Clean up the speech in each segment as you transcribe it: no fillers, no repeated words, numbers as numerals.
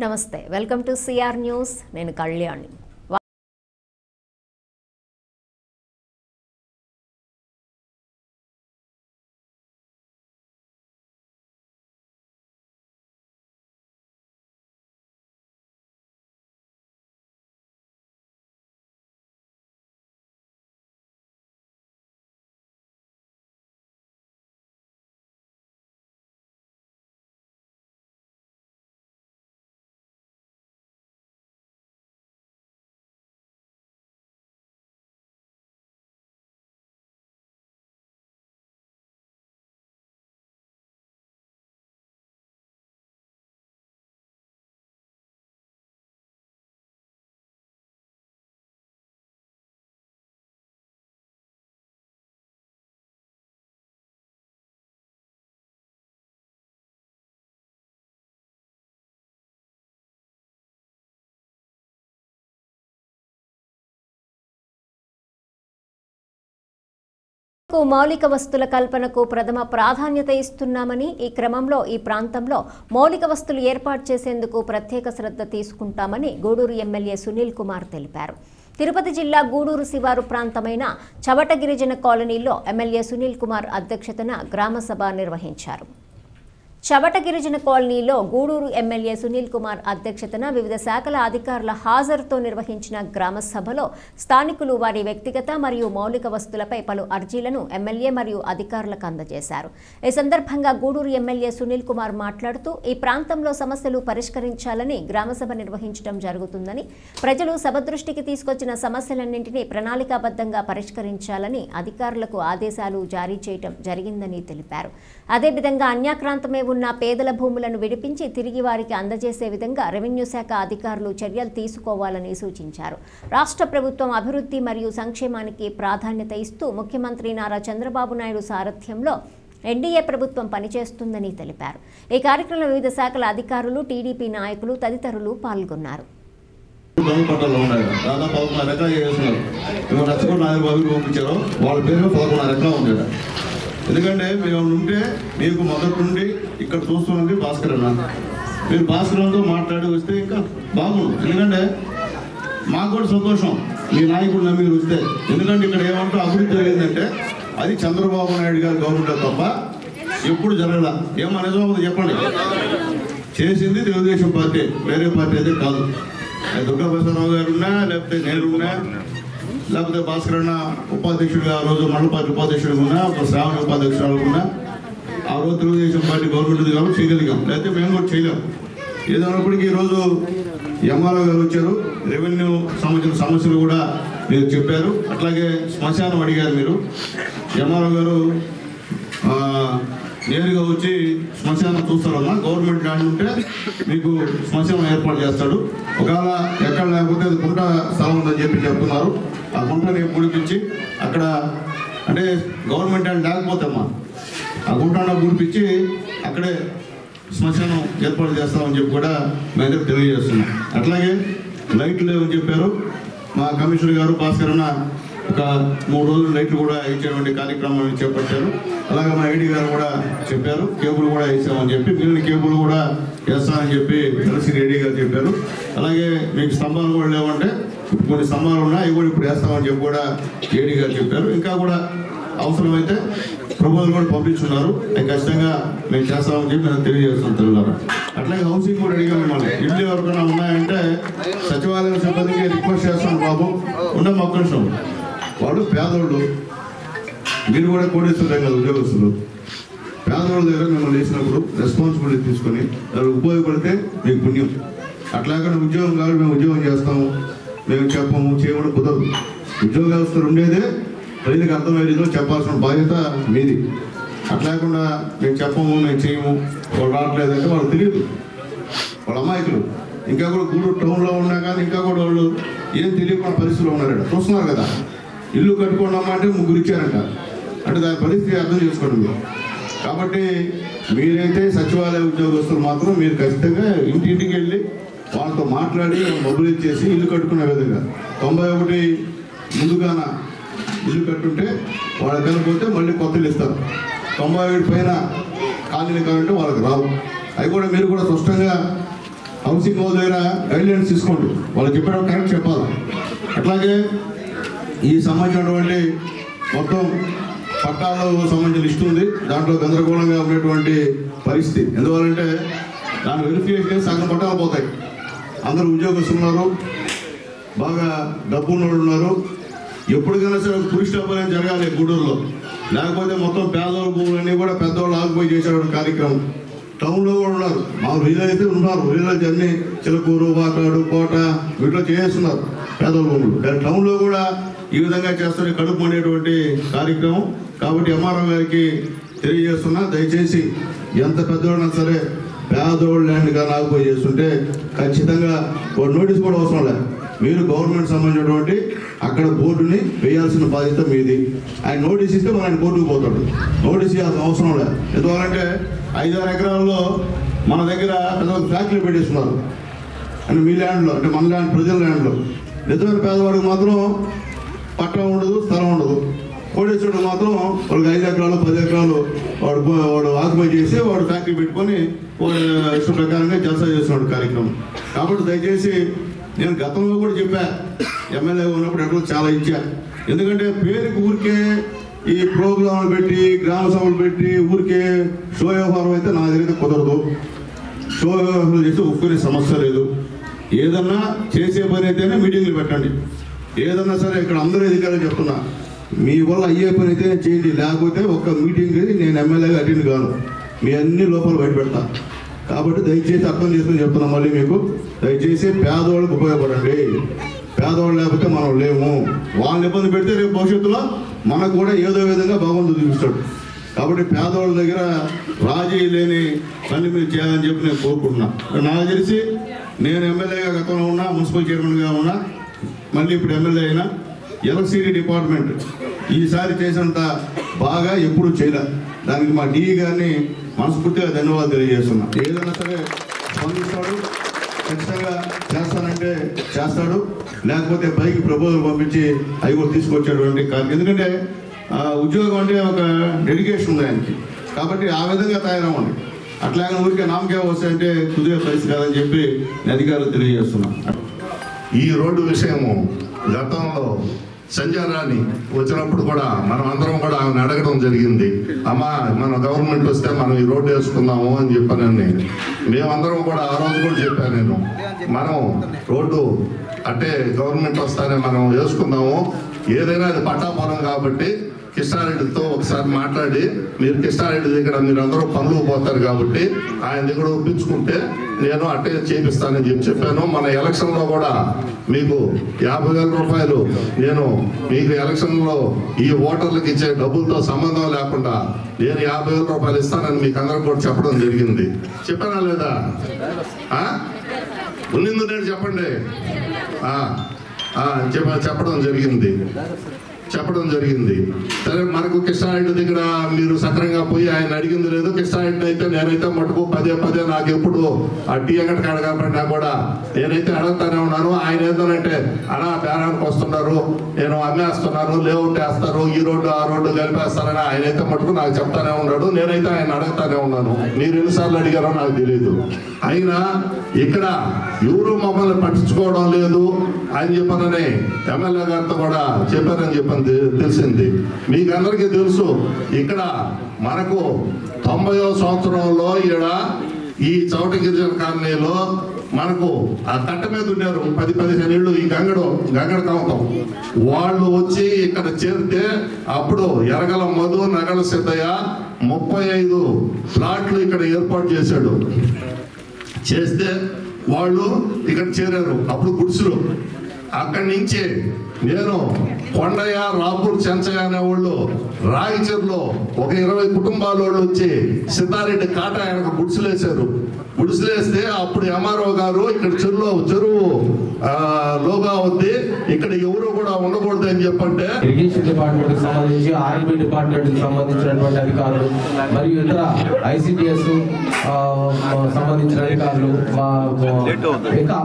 నమస్తే welcome to CR news నేను కళ్యాణి మౌలిక వస్తుల కల్పనకు ప్రథమ ప్రాధాన్యత ఇస్తున్నామని ఈ క్రమంలో ఈ ప్రాంతంలో మౌలిక వస్తులు ఏర్పాటు చేసేందుకు ప్రత్యేక శ్రద్ధ తీసుకుంటామని గూడూరు ఎమ్మెల్యే సునీల్ కుమార్ తెలిపారు. తిరుపతి జిల్లా గూడూరు శివారు ప్రాంతమైన చవట గిరిజన కాలనీలో ఎమ్మెల్యే సునీల్ కుమార్ అధ్యక్షతన గ్రామ సభ నిర్వహించారు. చవట గిరిజన కాలనీలో గూడూరు ఎమ్మెల్యే సునీల్ కుమార్ అధ్యక్షతన వివిధ శాఖల అధికారుల హాజరుతో నిర్వహించిన గ్రామ సభలో స్థానికులు వారి వ్యక్తిగత మరియు మౌలిక వస్తువులపై పలు అర్జీలను ఎమ్మెల్యే మరియు అధికారులకు అందజేశారు. ఈ సందర్భంగా గూడూరు ఎమ్మెల్యే సునీల్ కుమార్ మాట్లాడుతూ ఈ ప్రాంతంలో సమస్యలు పరిష్కరించాలని గ్రామ సభ నిర్వహించడం జరుగుతుందని, ప్రజలు సభ దృష్టికి తీసుకొచ్చిన సమస్యలన్నింటినీ ప్రణాళికాబద్ధంగా పరిష్కరించాలని అధికారులకు ఆదేశాలు జారీ చేయడం జరిగిందని తెలిపారు. అదేవిధంగా అన్యాక్రాంతమే ఉన్న పేదల భూములను విడిపించి తిరిగి వారికి అందజేసే విధంగా రెవెన్యూ శాఖ అధికారులు చర్యలు తీసుకోవాలని సూచించారు. రాష్ట్ర ప్రభుత్వం అభివృద్ధి మరియు సంక్షేమానికి ప్రాధాన్యత ఇస్తూ ముఖ్యమంత్రి నారా చంద్రబాబు నాయుడు సారథ్యంలో ఎన్డీఏ ప్రభుత్వం పనిచేస్తుందని తెలిపారు. ఈ కార్యక్రమంలో వివిధ శాఖల అధికారులు, టీడీపీ నాయకులు తదితరులు పాల్గొన్నారు. ఎందుకంటే మేము ఉంటే మీకు మొదటి నుండి ఇక్కడ చూస్తున్నది భాస్కర్ అన్న, మీరు భాస్కర్తో మాట్లాడి వస్తే ఇంకా బాగుంది. ఎందుకంటే మాకు కూడా సంతోషం మీ నాయకుడు నమ్మి వస్తే. ఎందుకంటే ఇక్కడ ఏమంటూ అభివృద్ధి జరిగిందంటే అది చంద్రబాబు నాయుడు గారి గవర్నమెంట్ తప్ప ఎప్పుడు జరగల. ఏమో నిజమో చెప్పండి. చేసింది తెలుగుదేశం పార్టీ, వేరే పార్టీ అయితే కాదు. దుర్గా ప్రసాదరావు గారు ఉన్నా, లేకపోతే నేనున్నా, లేకపోతే భాస్కర్ అన్న ఉపాధ్యక్షుడిగా ఆ రోజు మండల పార్టీ ఉపాధ్యక్షుడిగా ఉన్నా, ఒక శ్రావణ ఉపాధ్యక్షురాలు ఉన్నా, ఆ రోజు తెలుగుదేశం పార్టీ గవర్నమెంట్ కాబట్టి చేయగలిగాం, లేకపోతే మేము కూడా చేయలేం. ఏదైనప్పటికీ ఈరోజు ఎంఆర్ఓ గారు వచ్చారు, రెవెన్యూ సంబంధించిన సమస్యలు కూడా మీరు చెప్పారు. అట్లాగే శ్మశానం అడిగారు మీరు. ఎంఆర్ఓ గారు నేరుగా వచ్చి శ్మశానం చూస్తారన్నా, గవర్నమెంట్ ల్యాండ్ ఉంటే మీకు శ్మశానం ఏర్పాటు చేస్తాడు. ఒకవేళ ఎక్కడ లేకపోతే అది కుంట స్థలం ఉందని చెప్తున్నారు. ఆ కుంటని పూడిపించి అక్కడ అంటే గవర్నమెంట్ ల్యాండ్ లేకపోతేమ్మా ఆ కుంటాన్ని పూడిపించి అక్కడే శ్మశానం ఏర్పాటు చేస్తామని చెప్పి కూడా మేము దగ్గర తెలియజేస్తున్నాం. అట్లాగే లైట్లు లేవని చెప్పారు మా కమిషనర్ గారు. భాస్కర్ అన్న ఒక 3 రోజులు లైట్లు కూడా ఇచ్చేటువంటి కార్యక్రమాన్ని చేపట్టారు. అలాగే మా ఐడి గారు కూడా చెప్పారు కేబుల్ కూడా వేసామని చెప్పి, మిగిలిన కేబుల్ కూడా వేస్తామని చెప్పి కలిసి రెడీ గారు చెప్పారు. అలాగే మీకు స్తంభాలు కూడా లేవంటే కొన్ని స్తంభాలు ఉన్నాయి, అవి కూడా ఇప్పుడు వేస్తామని చెప్పి కూడా ఏడీ గారు చెప్పారు. ఇంకా కూడా అవసరమైతే ప్రపోజల్ కూడా పంపించున్నారు, అవి ఖచ్చితంగా మేము చేస్తామని చెప్పి నేను తెలియజేస్తాను తెలుగులో. అట్లాగే హౌసింగ్ కూడా అడిగాం మిమ్మల్ని. ఇల్లు ఎవరికైనా ఉన్నాయంటే సచివాలయం సిబ్బందికి రిక్వెస్ట్ చేస్తాను, బాబు ఉండే మొక్క నిమిషం, వాళ్ళు పేదోళ్ళు, మీరు కూడా కోటేశ్వరం కదా ఉద్యోగస్తులు, పేదవాళ్ళ దగ్గర మిమ్మల్ని వేసినప్పుడు రెస్పాన్సిబిలిటీ తీసుకొని వాళ్ళు ఉపయోగపడితే మీకు పుణ్యం. అట్లాగే ఉద్యోగం కావాలి, మేము ఉద్యోగం చేస్తాము, మేము చెప్పము, చేయడం కుదరదు. ఉద్యోగస్తులు ఉండేదే ప్రజలకు అర్థమయ్యేదో చెప్పాల్సిన బాధ్యత మీది. అట్లాగకుండా మేము చెప్పము, మేము చేయము, వాళ్ళు రావట్లేదంటే వాళ్ళు తెలియదు, వాళ్ళ అమాయకులు. ఇంకా కూడా గూడూరు టౌన్లో ఉన్నా కానీ ఇంకా కూడా వాళ్ళు ఏం తెలియకుండా పరిస్థితుల్లో ఉన్నారట. చూస్తున్నారు కదా, ఇల్లు కట్టుకోండమ్మంటే 3 ఇచ్చారంట. అంటే దాని పరిస్థితి అర్థం చేసుకోండి మీరు. కాబట్టి మీరైతే సచివాలయ ఉద్యోగస్తులు మాత్రం మీరు ఖచ్చితంగా ఇంటింటికి వెళ్ళి వాళ్ళతో మాట్లాడి మొబిలైజ్ చేసి ఇల్లు కట్టుకునే విధంగా 91 ముందుగాన ఇల్లు కట్టుంటే వాళ్ళకి వెళ్ళిపోతే మళ్ళీ కొత్త ఇల్లు ఇస్తారు. 97 పైన కాలనీలు కావాలంటే వాళ్ళకి రావు. అవి కూడా మీరు కూడా స్పష్టంగా హౌసింగ్ వాళ్ళ దగ్గర గైడ్లైన్స్ తీసుకోండి, వాళ్ళు చెప్పడం కరెక్ట్ చెప్పాలి. అట్లాగే ఈ సంబంధించినటువంటి మొత్తం పట్టాలకు సంబంధించిన లిస్ట్ ఉంది, దాంట్లో గందరగోళంగా ఉన్నటువంటి పరిస్థితి. ఎందువల్లంటే దాన్ని వెరిఫికేషన్ చేసి సగం పట్టాలు పోతాయి. అందరూ ఉద్యోగస్తులు ఉన్నారు, బాగా డబ్బు ఉన్నోళ్ళు ఉన్నారు. ఎప్పటికైనా సరే పురుష డబ్బు అనేది జరగాలి గూడూరులో, లేకపోతే మొత్తం పేదవాళ్ళ భూములన్నీ కూడా పెద్దవాళ్ళు ఆగిపోయి చేసేటువంటి కార్యక్రమం. టౌన్లో కూడా ఉన్నారు, మా విలేజ్ అయితే ఉన్నారు, విలేజ్ అన్ని చిలకూరు, వాకాడు, కోట వీటిలో చేస్తున్నారు పేదవాళ్ళ భూములు. కానీ టౌన్లో కూడా ఈ విధంగా చేస్తున్న కడుపు మండేటువంటి కార్యక్రమం. కాబట్టి ఎంఆర్ఓ గారికి తెలియజేస్తున్నా, దయచేసి ఎంత పెద్దవాళ్ళైనా సరే పేదోళ్ళు ల్యాండ్గా ఆగిపోయి చేస్తుంటే ఖచ్చితంగా ఒక నోటీస్ కూడా అవసరం లేదు. మీరు గవర్నమెంట్ సంబంధించినటువంటి అక్కడ బోర్డుని వేయాల్సిన బాధ్యత మీది. ఆయన నోటీస్ ఇస్తే మన ఆయన కోర్టుకు పోతాడు, నోటీస్ ఇవ్వాల్సిన అవసరం లేదు. ఎందువల్లంటే 5-6 ఎకరాల్లో మన దగ్గర పెద్ద ఫ్యాక్టరీ పెట్టేస్తున్నారు అంటే మీ ల్యాండ్లో, అంటే మన ల్యాండ్, ప్రజల ల్యాండ్లో. నిజమైన పేదవాడికి మాత్రం పట్టణం ఉండదు, స్థలం ఉండదు. కోటేశ్వరుడు మాత్రం వాళ్ళకి 5 ఎకరాలు 10 ఎకరాలు వాడు ఆక్యుపై చేసి వాడు ఫ్యాక్టరీ పెట్టుకొని వాడు ఇష్టం ప్రకారంగా జల్సా చేస్తున్నాడు కార్యక్రమం. కాబట్టి దయచేసి నేను గతంలో కూడా చెప్పా, ఎమ్మెల్యే ఉన్నప్పుడు ఎక్కడ చాలా ఇచ్చా. ఎందుకంటే పేరుకి ఊరికే ఈ ప్రోగ్రాంలు పెట్టి, గ్రామ సభలు పెట్టి ఊరికే షో వ్యవహారం అయితే నా దగ్గర కుదరదు. షో వ్యవహారం చేస్తే ఒప్పుకునే సమస్య లేదు. ఏదన్నా చేసే పని అయితేనే మీటింగ్లు పెట్టండి. ఏదన్నా సరే ఇక్కడ అందరూ అధికారులు చెప్తున్నా, మీ వల్ల అయ్యే పని అయితే చేయండి, లేకపోతే ఒక్క మీటింగ్ నేను ఎమ్మెల్యేగా అటెండ్ కాను, మీ అన్ని లోపాలు బయట పెడతా. కాబట్టి దయచేసి అర్థం చేసుకుని చెప్తున్నాం మళ్ళీ మీకు, దయచేసి పేదవాళ్ళకి ఉపయోగపడండి. పేదవాళ్ళు లేకపోతే మనం లేము. వాళ్ళని ఇబ్బంది పెడితే రేపు భవిష్యత్తులో మనకు కూడా ఏదో విధంగా భగవంతుడు చూపిస్తాడు. కాబట్టి పేదవాళ్ళ దగ్గర రాజీ లేని పని మీరు చేయాలని చెప్పి నేను కోరుకుంటున్నా. నాకు తెలిసి నేను ఎమ్మెల్యేగా గతంలో ఉన్నా, మున్సిపల్ చైర్మన్గా ఉన్నా, మళ్ళీ ఇప్పుడు ఎమ్మెల్యే అయినా, ఎలక్ట్రిసిటీ డిపార్ట్మెంట్ ఈసారి చేసినంత బాగా ఎప్పుడూ చేయలే. దానికి మా డిఈ గారిని మనస్ఫూర్తిగా ధన్యవాదాలు తెలియజేస్తున్నా. ఏదైనా సరే స్పందిస్తాడు, ఖచ్చితంగా చేస్తానంటే చేస్తాడు, లేకపోతే పైకి ప్రపోజల్ పంపించి అవి కూడా తీసుకొచ్చేటువంటి కార్యం. ఎందుకంటే ఉద్యోగం అంటే ఒక డెడికేషన్ ఉంది ఆయనకి. కాబట్టి ఆ విధంగా తయారవ్వండి. అట్లాగే ఊరికే నామకే వస్తాయంటే కుదిరే పరిస్థితి కాదని చెప్పి అధికారులు తెలియజేస్తున్నాం. ఈ రోడ్డు విషయము గతంలో సంజయ్ రాణి వచ్చినప్పుడు కూడా మనం అందరం కూడా ఆమెను అడగడం జరిగింది, అమ్మా మన గవర్నమెంట్ వస్తే మనం ఈ రోడ్డు వేసుకుందాము అని చెప్పానని. మేమందరం కూడా ఆ రోజు కూడా చెప్పాను నేను, మనం రోడ్డు అంటే గవర్నమెంట్ వస్తానే మనం వేసుకుందాము, ఏదైనా అది పట్టాపురం కాబట్టి కిష్టారెడ్డితో ఒకసారి మాట్లాడి, మీరు కిష్టారెడ్డి దగ్గర మీరు అందరూ పనులు పోతారు కాబట్టి ఆయన దగ్గర ఒప్పించుకుంటే నేను అట్టే చేపిస్తానని చెప్పాను. మన ఎలక్షన్లో కూడా మీకు 50,000 రూపాయలు నేను మీకు ఎలక్షన్లో ఈ ఓటర్లకు ఇచ్చే డబ్బులతో సంబంధం లేకుండా నేను 50,000 రూపాయలు ఇస్తానని మీకు అందరికి కూడా చెప్పడం జరిగింది. చెప్పానా లేదా? ఉన్నింది నేను చెప్పండి. చెప్పడం జరిగింది. సరే, మనకు కృష్ణారెడ్డి దగ్గర మీరు సక్రంగా పోయి ఆయన అడిగింది లేదు. కృష్ణారెడ్డి అయితే నేనైతే మటుకు పదే నాకు ఎప్పుడు ఆ టీ ఎక్కడికి అడగబడినా కూడా నేనైతే అడుగుతానే ఉన్నాను. ఆయన ఏంటంటే అలా బేరానికి వస్తున్నారు, నేను అమ్మేస్తున్నాను, లేఅవుట్ వేస్తారు, ఈ రోడ్డు ఆ రోడ్డు కలిపేస్తారని ఆయనైతే మటుకు నాకు చెప్తానే ఉన్నాడు. నేనైతే ఆయన అడుగుతానే ఉన్నాను. మీరు ఎన్నిసార్లు అడిగారో నాకు తెలియదు. అయినా ఇక్కడ ఎవరు మమ్మల్ని పట్టించుకోవడం లేదు అని చెప్పనని ఎమ్మెల్యే గారితో కూడా చెప్పారని చెప్పని తెలిసింది. మీకు అందరికీ తెలుసు, ఇక్కడ మనకు 90వ సంవత్సరంలో ఈడ ఈ చౌట గిరిజన కాలనీలో మనకు ఆ తట్ట మీద ఉన్నారు 10-15 ఏళ్ళు ఈ గంగడ కావతం వాళ్ళు వచ్చి ఇక్కడ చేరితే అప్పుడు ఎరగల మధు, నగల సిద్ధయ్య 35 ప్లాట్లు ఇక్కడ ఏర్పాటు చేస్తే వాళ్ళు ఇక్కడ చేరారు. అప్పుడు గుడిసెలు. అక్కడి నుంచి నేను కొండయ్య, రాపూర్, చెంచయ్య అనేవాళ్ళు రాగిచెరులో ఒక 20 కుటుంబాల వాళ్ళు వచ్చి సిద్ధారెడ్డి కాట ఆయనకు గుడిసెలేసారు. గుడిసెలేస్తే అప్పుడు ఎంఆర్ఓ గారు ఇక్కడ చెరువు లోగా ఉంది, ఇక్కడ ఎవరు కూడా ఉండకూడదు అని చెప్పంటే ఇరిగేషన్ డిపార్ట్మెంట్ కి సంబంధించి, ఆర్ఎంబీ డిపార్ట్మెంట్ కి సంబంధించినటువంటి అధికారులు మరియు ఇతర ఐసిడిఎస్ సంబంధించిన అధికారులు, ఇంకా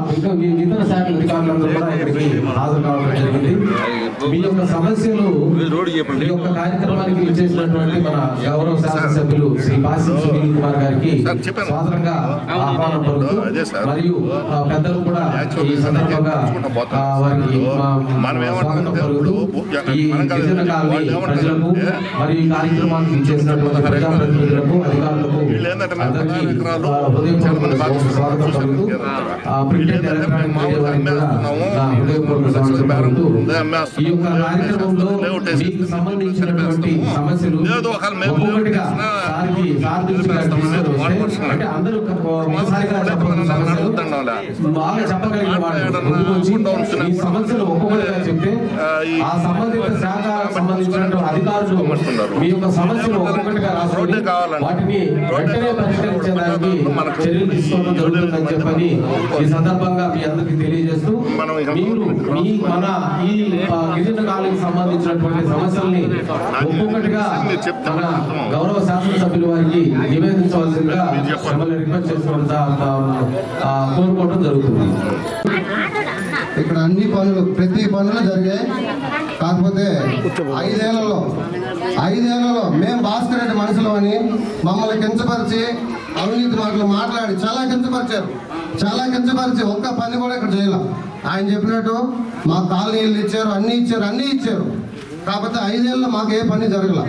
ఇతర శాఖల అధికారులందరూ కూడా ఇక్కడికి హాజరు కావడం జరిగింది. మీ యొక్క సమస్యలు ఈ యొక్క కార్యక్రమానికి విచ్చేసినటువంటి మన గౌరవ శాసనసభ్యులు శ్రీ బాసి సునీల్ కుమార్ గారికి స్వాగతంగా ఆహ్వానం పలుకుతూ మరియు పెద్దలు కూడా ఈ సందర్భంగా వారికి స్వాగతం పలుకుతూ ఈ గిరిజన కాలనీ ప్రజలకు మరియు ఈ కార్యక్రమానికి విచ్చేసినటువంటి ప్రజాప్రతినిధులకు అధికారులకు అందరికీ హృదయపూర్వక స్వాగతం పలుకుతూ ప్రింట్ అండ్ ఎలక్ట్రానిక్ మీడియా వారికి కూడా నా హృదయపూర్వక స్వాగతం పలుకుతూ ఈ యొక్క కార్యక్రమంలో మీకు సంబంధించినటువంటి సమస్యలు ఒక్కొక్కటిగా సార్ దృష్టిగా తీసుకొని వస్తే అంటే అందరూ ఒకసారిగా చెప్పడం సమస్యలు బాగా చెప్పగలిగిన వాళ్ళు ముందుకు వచ్చి ఈ సమస్యలు ఒక్కొక్కటిగా చెప్తే ఆ సంబంధిత శాఖ సంబంధించినటువంటి అధికారులు మీ యొక్క సమస్యలు ఒక్కొక్కటిగా రాసుకొని వాటిని వెంటనే పరిష్కరించడానికి చర్యలు తీసుకోవడం జరుగుతుందని చెప్పని ఈ సందర్భంగా మీ అందరికీ తెలియజేస్తూ మీరు మన ఈ గిరిజన కాలనీకి సంబంధించినటువంటి సమస్యల్ని ఒక్కొక్కటిగా మన గౌరవ శాసనసభ్యుల వారికి నివేదించవలసిందిగా మిమ్మల్ని రిక్వెస్ట్ కోరుకోవడం జరుగుతుంది. ఇక్కడ అన్ని పనులు ప్రతి పనులు జరిగాయి. కాకపోతే 5 ఏళ్లలో మేము భాస్కర్ రెడ్డి మనుషులు అని మమ్మల్ని కించపరిచి అవినీతి మాటలు మాట్లాడి చాలా కించపరిచి ఒక్క పని కూడా ఇక్కడ చేయలేం. ఆయన చెప్పినట్టు మా కాలనీలు ఇచ్చారు, అన్నీ ఇచ్చారు. కాకపోతే 5 ఏళ్ళలో మాకు ఏ పని జరగల.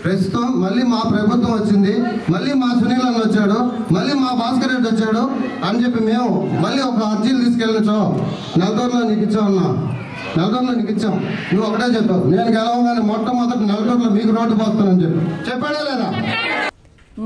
ప్రస్తుతం మళ్ళీ మా ప్రభుత్వం వచ్చింది, మళ్ళీ మా సునీల్ అన్న వచ్చాడు, మళ్ళీ మా భాస్కర్ రెడ్డి వచ్చాడు అని చెప్పి మేము మళ్ళీ ఒక అర్జీలు తీసుకెళ్ళించాం. నెల్లూరులో నీకు ఇచ్చాం. నువ్వు ఒకటే చెప్పావు, నేను గెలవగానే మొట్టమొదటి నెల్లూరులో మీకు రోడ్డు పోస్తానని చెప్పాడా లేదా?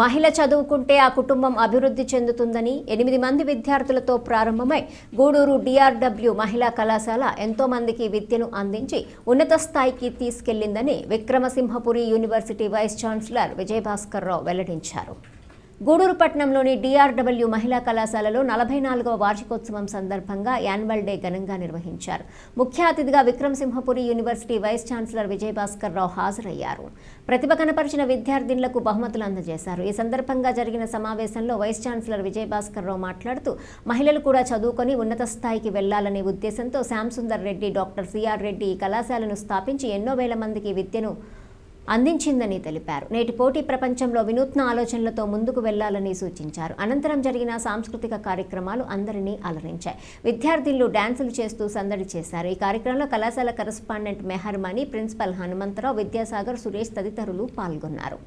మహిళ చదువుకుంటే ఆ కుటుంబం అభివృద్ధి చెందుతుందని 8 మంది విద్యార్థులతో ప్రారంభమై గూడూరు DRW మహిళా కళాశాల ఎంతో మందికి విద్యను అందించి ఉన్నత స్థాయికి తీసుకెళ్లిందని Vikramasimhapuri university vice chancellor Vijayabhaskar Rao వెల్లడించారు. గూడూరు పట్టణంలోని DRW మహిళా కళాశాలలో 44వ వార్షికోత్సవం సందర్భంగా యాన్యువల్ డే ఘనంగా నిర్వహించారు. ముఖ్య అతిథిగా Vikramasimhapuri university vice chancellor Vijayabhaskar Rao హాజరయ్యారు. ప్రతిభ కనపరిచిన విద్యార్థినులకు బహుమతులు అందజేశారు. ఈ సందర్భంగా జరిగిన సమావేశంలో వైస్ ఛాన్సలర్ విజయభాస్కర్ రావు మాట్లాడుతూ మహిళలు కూడా చదువుకొని ఉన్నత స్థాయికి వెళ్లాలనే ఉద్దేశంతో శ్యామ్ సుందర్ రెడ్డి, డాక్టర్ సిఆర్ రెడ్డి ఈ కళాశాలను స్థాపించి ఎన్నో వేల మందికి విద్యను అందించిందని తెలిపారు. నేటి పోటీ ప్రపంచంలో వినూత్న ఆలోచనలతో ముందుకు వెళ్లాలని సూచించారు. అనంతరం జరిగిన సాంస్కృతిక కార్యక్రమాలు అందరినీ అలరించాయి. విద్యార్థులు డాన్సులు చేస్తూ సందడి చేశారు. ఈ కార్యక్రమంలో కళాశాల కరెస్పాండెంట్ మెహర్మణి, ప్రిన్సిపల్ హనుమంతరావు, విద్యాసాగర్, సురేష్ తదితరులు పాల్గొన్నారు.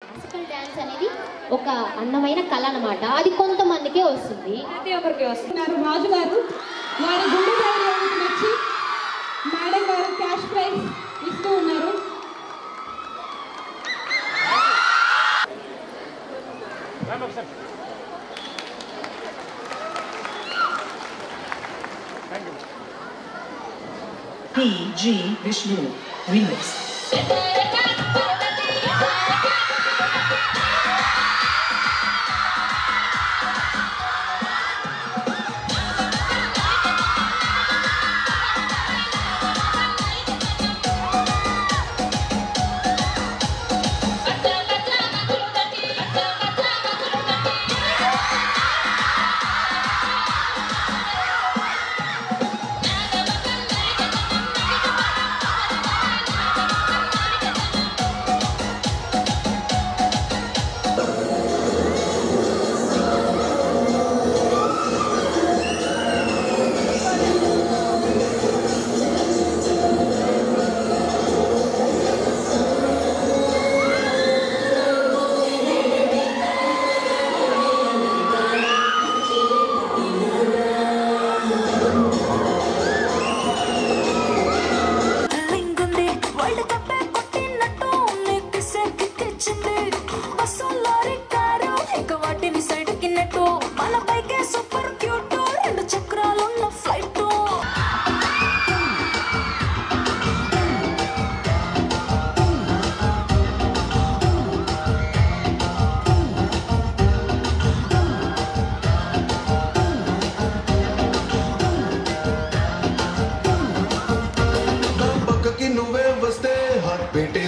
క్లాసికల్ డాన్స్ అనేది ఒక అందమైన కళ అన్నమాట. అది కొంతమందికే వస్తుంది, ప్రతి ఒక్కరికి వస్తుంది. రాజు గారు వారి గుండె వచ్చి మేడం గారు క్యాష్ ప్రైజ్ ఇస్తూ ఉన్నారు. P.G. Vishnu remix.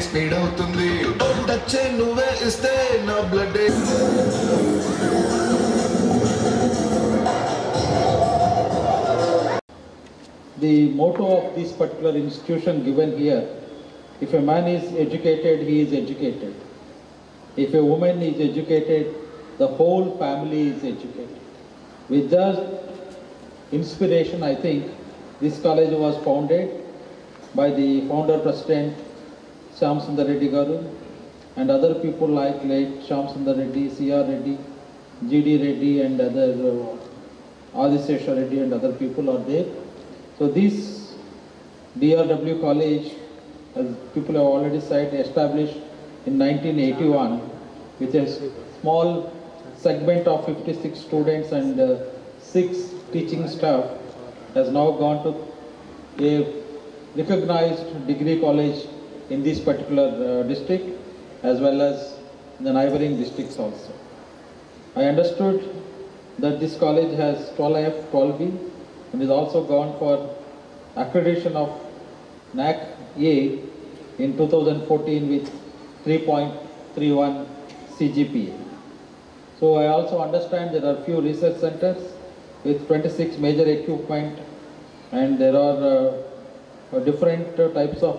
స్పీడ్ అవుతుంది టచ్ నువ్వే ఇస్తే నా blood The motto of this particular institution given here, if a man is educated, he is educated. If a woman is educated, the whole family is educated. With that inspiration, I think this college was founded by the founder president Shyam Sundar Reddy Garu and other people like late Shyam Sundar Reddy, C.R. Reddy, G.D. Reddy and other Adisesha Reddy and other people are there. So this DRW college, as people have already said, established in 1981 with a small segment of 56 students and 6 teaching staff, has now gone to a recognized degree college in this particular district as well as the neighboring districts also. I understood that this college has 12F, 12B and is also gone for accreditation of NAC A in 2014 with 3.31 CGPA. So I also understand there are few research centers with 26 major equipment and there are different types of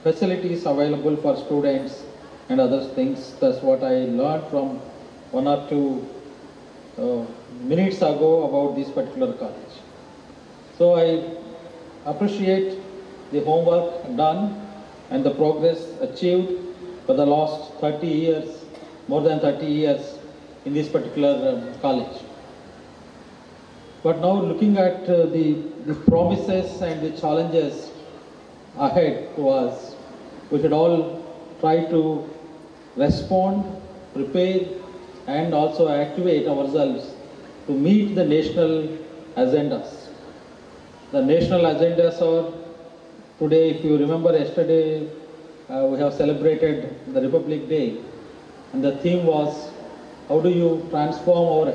facilities available for students and other things. That's what I learned from 1 or 2 minutes ago about this particular college. So I appreciate the homework done and the progress achieved for the last 30 years, more than 30 years in this particular college. But now looking at the promises and the challenges ahead to us, we should all try to respond, prepare and also activate ourselves to meet the national agendas. The national agendas are today, if you remember yesterday, we have celebrated the Republic Day and the theme was how do you transform our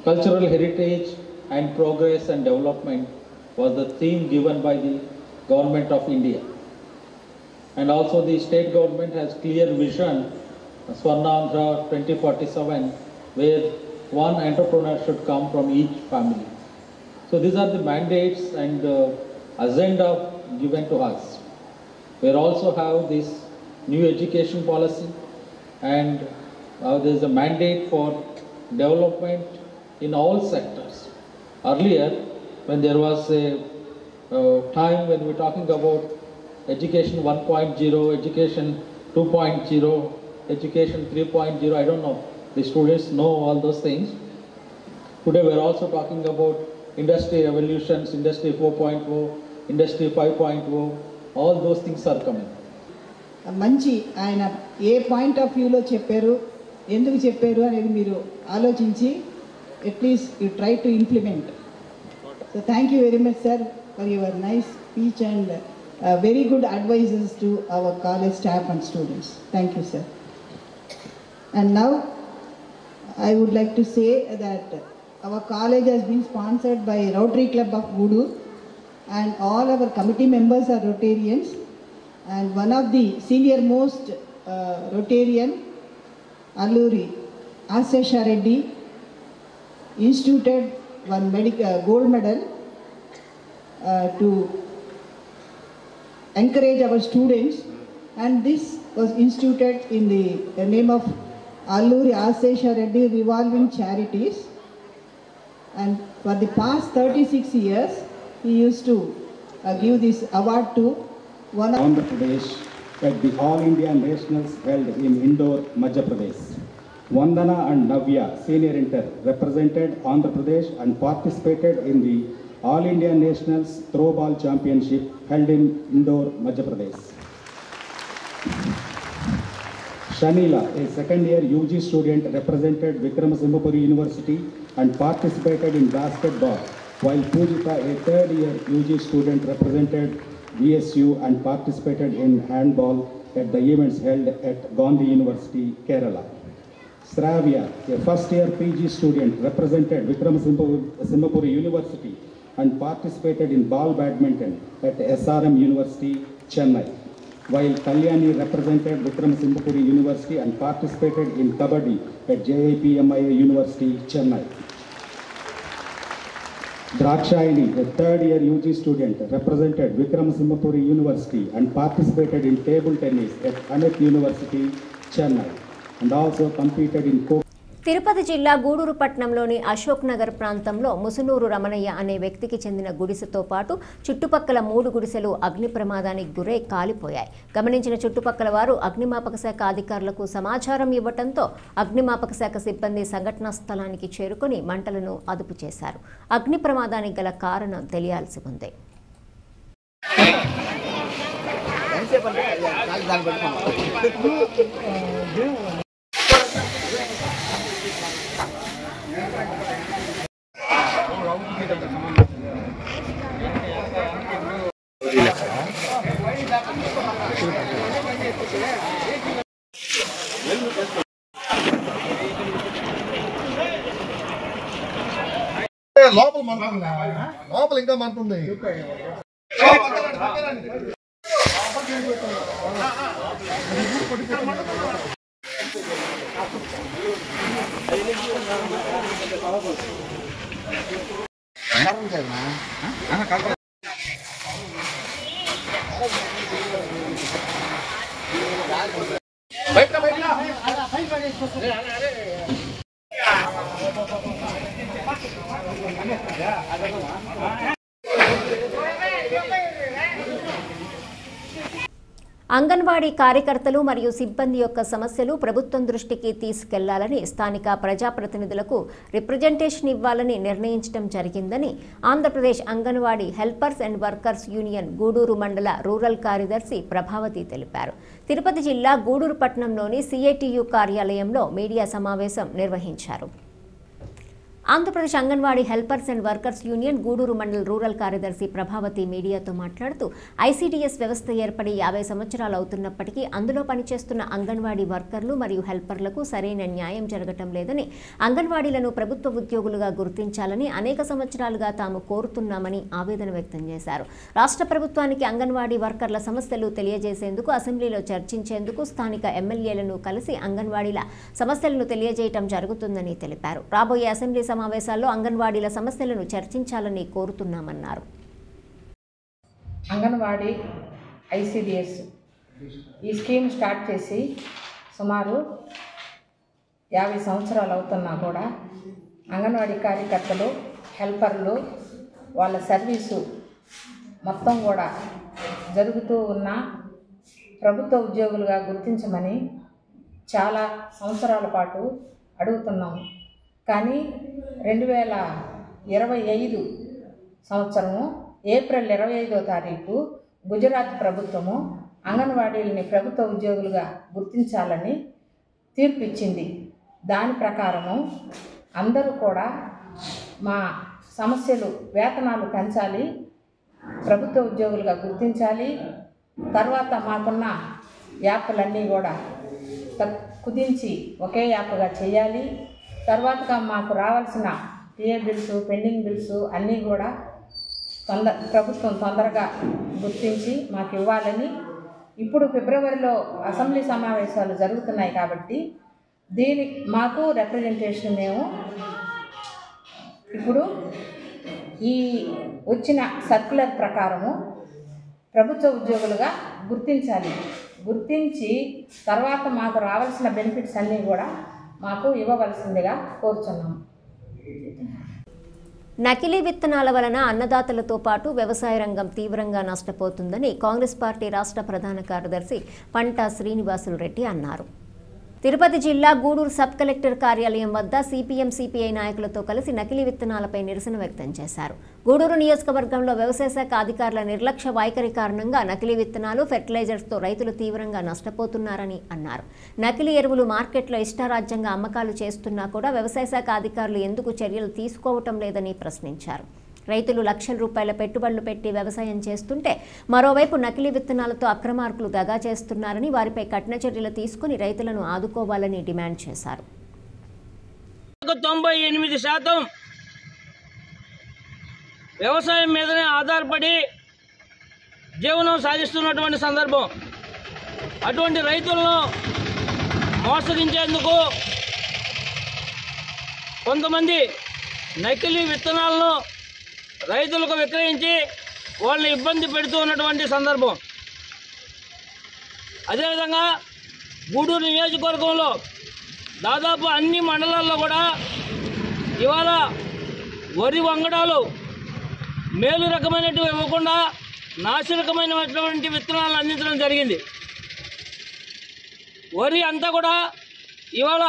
cultural heritage and progress and development was the theme given by the Government of India. And also the state government has clear vision, Swarnandhra 2047, where one entrepreneur should come from each family. So these are the mandates and agenda given to us. We also have this new education policy and there is a mandate for development in all sectors. Earlier, when there was a time when we were talking about education 1.0, education 2.0, education 3.0, I don't know, the students know all those things. Today we are also talking about industry revolutions, industry 4.0, industry 5.0, all those things are coming. మంచి ఆయన ఏ point of వ్యూలో చెప్పారు ఎందుకు చెప్పారు అనేది మీరు ఆలోచించి at least you try to implement. So thank you very much sir for your nice speech and very good advices to our college staff and students. Thank you, sir. And now, I would like to say that our college has been sponsored by Rotary Club of Gudur, and all our committee members are Rotarians. And one of the senior most Rotarian, Alluri Asesha Reddy, instituted one gold medal to encourage our students, and this was instituted in the name of Alluri Asesha Reddy Revolving Charities, and for the past 36 years he used to give this award to one of Andhra Pradesh at the All India Nationals held in Indore, Madhya Pradesh. Vandana and Navya, senior inter, represented Andhra Pradesh and participated in the All India Nationals Throwball Championship held in Indore, Madhya Pradesh. Shanila, a second-year UG student, represented Vikramasingapuri University and participated in basketball, while Pujita, a third-year UG student, represented VSU and participated in handball at the events held at Gandhi University, Kerala. Sravya, a first-year PG student, represented Vikramasingapuri University and participated in ball badminton at SRM University, Chennai, while Kalyani represented Vikramasingapuri University and participated in Kabaddi at JIPMIA University, Chennai. Drakshayani, a third-year UG student, represented Vikramasingapuri University and participated in table tennis at Anet University, Chennai, and also competed in Tirupati జిల్లా గూడూరు పట్టణంలోని అశోక్ నగర్ ప్రాంతంలో ముసునూరు రమణయ్య అనే వ్యక్తికి చెందిన గుడిసెతో పాటు చుట్టుపక్కల 3 గుడిసెలు అగ్ని ప్రమాదానికి గురై కాలిపోయాయి. గమనించిన చుట్టుపక్కల వారు అగ్నిమాపక శాఖ అధికారులకు సమాచారం ఇవ్వడంతో అగ్నిమాపక శాఖ సిబ్బంది సంఘటనా స్థలానికి చేరుకొని మంటలను అదుపు చేశారు. అగ్ని ప్రమాదానికి గల కారణం తెలియాల్సి ఉంది. లోపల ఇంకా మంటుంది. అంగన్వాడీ కార్యకర్తలు మరియు సిబ్బంది యొక్క సమస్యలు ప్రభుత్వం దృష్టికి తీసుకెళ్లాలని స్థానిక ప్రజాప్రతినిధులకు రిప్రజెంటేషన్ ఇవ్వాలని నిర్ణయించడం జరిగిందని Andhra Pradesh Anganwadi helpers and workers union Gudur మండల రూరల్ కార్యదర్శి ప్రభావతి తెలిపారు. తిరుపతి జిల్లా గూడూరు పట్టణంలోని సిఐటియు కార్యాలయంలో మీడియా సమావేశం నిర్వహించారు. Andhra Pradesh Anganwadi helpers and workers union Gudur మండల రూరల్ కార్యదర్శి ప్రభావతి మీడియాతో మాట్లాడుతూ ఐసీడీఎస్ వ్యవస్థ ఏర్పడి 50 సంవత్సరాలు అవుతున్నప్పటికీ అందులో పనిచేస్తున్న అంగన్వాడీ వర్కర్లు మరియు హెల్పర్లకు సరైన న్యాయం జరగటం లేదని, అంగన్వాడీలను ప్రభుత్వ ఉద్యోగులుగా గుర్తించాలని అనేక సంవత్సరాలుగా తాము కోరుతున్నామని ఆవేదన వ్యక్తం చేశారు. రాష్ట్ర ప్రభుత్వానికి అంగన్వాడీ వర్కర్ల సమస్యలు తెలియజేసేందుకు అసెంబ్లీలో చర్చించేందుకు స్థానిక ఎమ్మెల్యేలను కలిసి అంగన్వాడీల సమస్యలను తెలియజేయటం జరుగుతుందని తెలిపారు. రాబోయే అసెంబ్లీ సమావేశాల్లో అంగన్వాడీల సమస్యలను చర్చించాలని కోరుతున్నామన్నారు. అంగన్వాడీ ఐసీడీఎస్ ఈ స్కీమ్ స్టార్ట్ చేసి సుమారు 50 సంవత్సరాలు అవుతున్నా కూడా అంగన్వాడీ కార్యకర్తలు, హెల్పర్లు వాళ్ళ సర్వీసు మొత్తం కూడా జరుగుతూ ఉన్న ప్రభుత్వ ఉద్యోగులుగా గుర్తించమని చాలా సంవత్సరాల పాటు అడుగుతున్నాము. కానీ 2025 సంవత్సరము ఏప్రిల్ 25వ తారీఖు గుజరాత్ ప్రభుత్వము అంగన్వాడీలని ప్రభుత్వ ఉద్యోగులుగా గుర్తించాలని తీర్పు ఇచ్చింది. దాని ప్రకారము అందరూ కూడా మా సమస్యలు వేతనాలు పెంచాలి, ప్రభుత్వ ఉద్యోగులుగా గుర్తించాలి, తర్వాత మాకున్న యాప్లన్నీ కూడా కుదించి ఒకే యాప్గా చేయాలి, తర్వాతగా మాకు రావాల్సిన టీఏ బిల్స్ పెండింగ్ బిల్స్ అన్నీ కూడా ప్రభుత్వం తొందరగా గుర్తించి మాకు ఇవ్వాలని. ఇప్పుడు ఫిబ్రవరిలో అసెంబ్లీ సమావేశాలు జరుగుతున్నాయి కాబట్టి మాకు రిప్రజెంటేషన్ మేము ఇప్పుడు ఈ వచ్చిన సర్క్యులర్ ప్రకారము ప్రభుత్వ ఉద్యోగులుగా గుర్తించాలి. గుర్తించి తర్వాత మాకు రావాల్సిన బెనిఫిట్స్ అన్నీ కూడా మాకు ఇవ్వవలసిందిగా కోరుచున్నాము. నకిలీ విత్తనాల వలన అన్నదాతలతో పాటు వ్యవసాయ రంగం తీవ్రంగా నష్టపోతుందని కాంగ్రెస్ పార్టీ రాష్ట్ర ప్రధాన కార్యదర్శి పంటా శ్రీనివాసులు రెడ్డి అన్నారు. తిరుపతి జిల్లా గూడూరు సబ్ కలెక్టర్ కార్యాలయం వద్ద సిపిఎం సిపిఐ నాయకులతో కలిసి నకిలీ విత్తనాలపై నిరసన వ్యక్తం చేశారు. గూడూరు నియోజకవర్గంలో వ్యవసాయ శాఖ అధికారుల నిర్లక్ష్య వైఖరి కారణంగా నకిలీ విత్తనాలు ఫెర్టిలైజర్స్తో రైతులు తీవ్రంగా నష్టపోతున్నారని అన్నారు. నకిలీ ఎరువులు మార్కెట్లో ఇష్టారాజ్యంగా అమ్మకాలు చేస్తున్నా కూడా వ్యవసాయ శాఖ అధికారులు ఎందుకు చర్యలు తీసుకోవటం లేదని ప్రశ్నించారు. రైతులు లక్షల రూపాయల పెట్టుబడులు పెట్టి వ్యవసాయం చేస్తుంటే మరోవైపు నకిలీ విత్తనాలతో అక్రమార్కులు దగా చేస్తున్నారని, వారిపై కఠిన చర్యలు తీసుకుని రైతులను ఆదుకోవాలని డిమాండ్ చేశారు. 98% వ్యవసాయం మీదనే ఆధారపడి జీవనం సాగిస్తున్నటువంటి సందర్భం. అటువంటి రైతులను మోసగించేందుకు కొంతమంది నకిలీ విత్తనాలను రైతులకు విక్రయించి వాళ్ళని ఇబ్బంది పెడుతూ ఉన్నటువంటి సందర్భం. అదేవిధంగా గూడూరు నియోజకవర్గంలో దాదాపు అన్ని మండలాల్లో కూడా ఇవాళ వరి వంగడాలు మేలు రకమైనవి ఇవ్వకుండా నాసిరకమైనటువంటి విత్తనాలను అందించడం జరిగింది. వరి అంతా కూడా ఇవాళ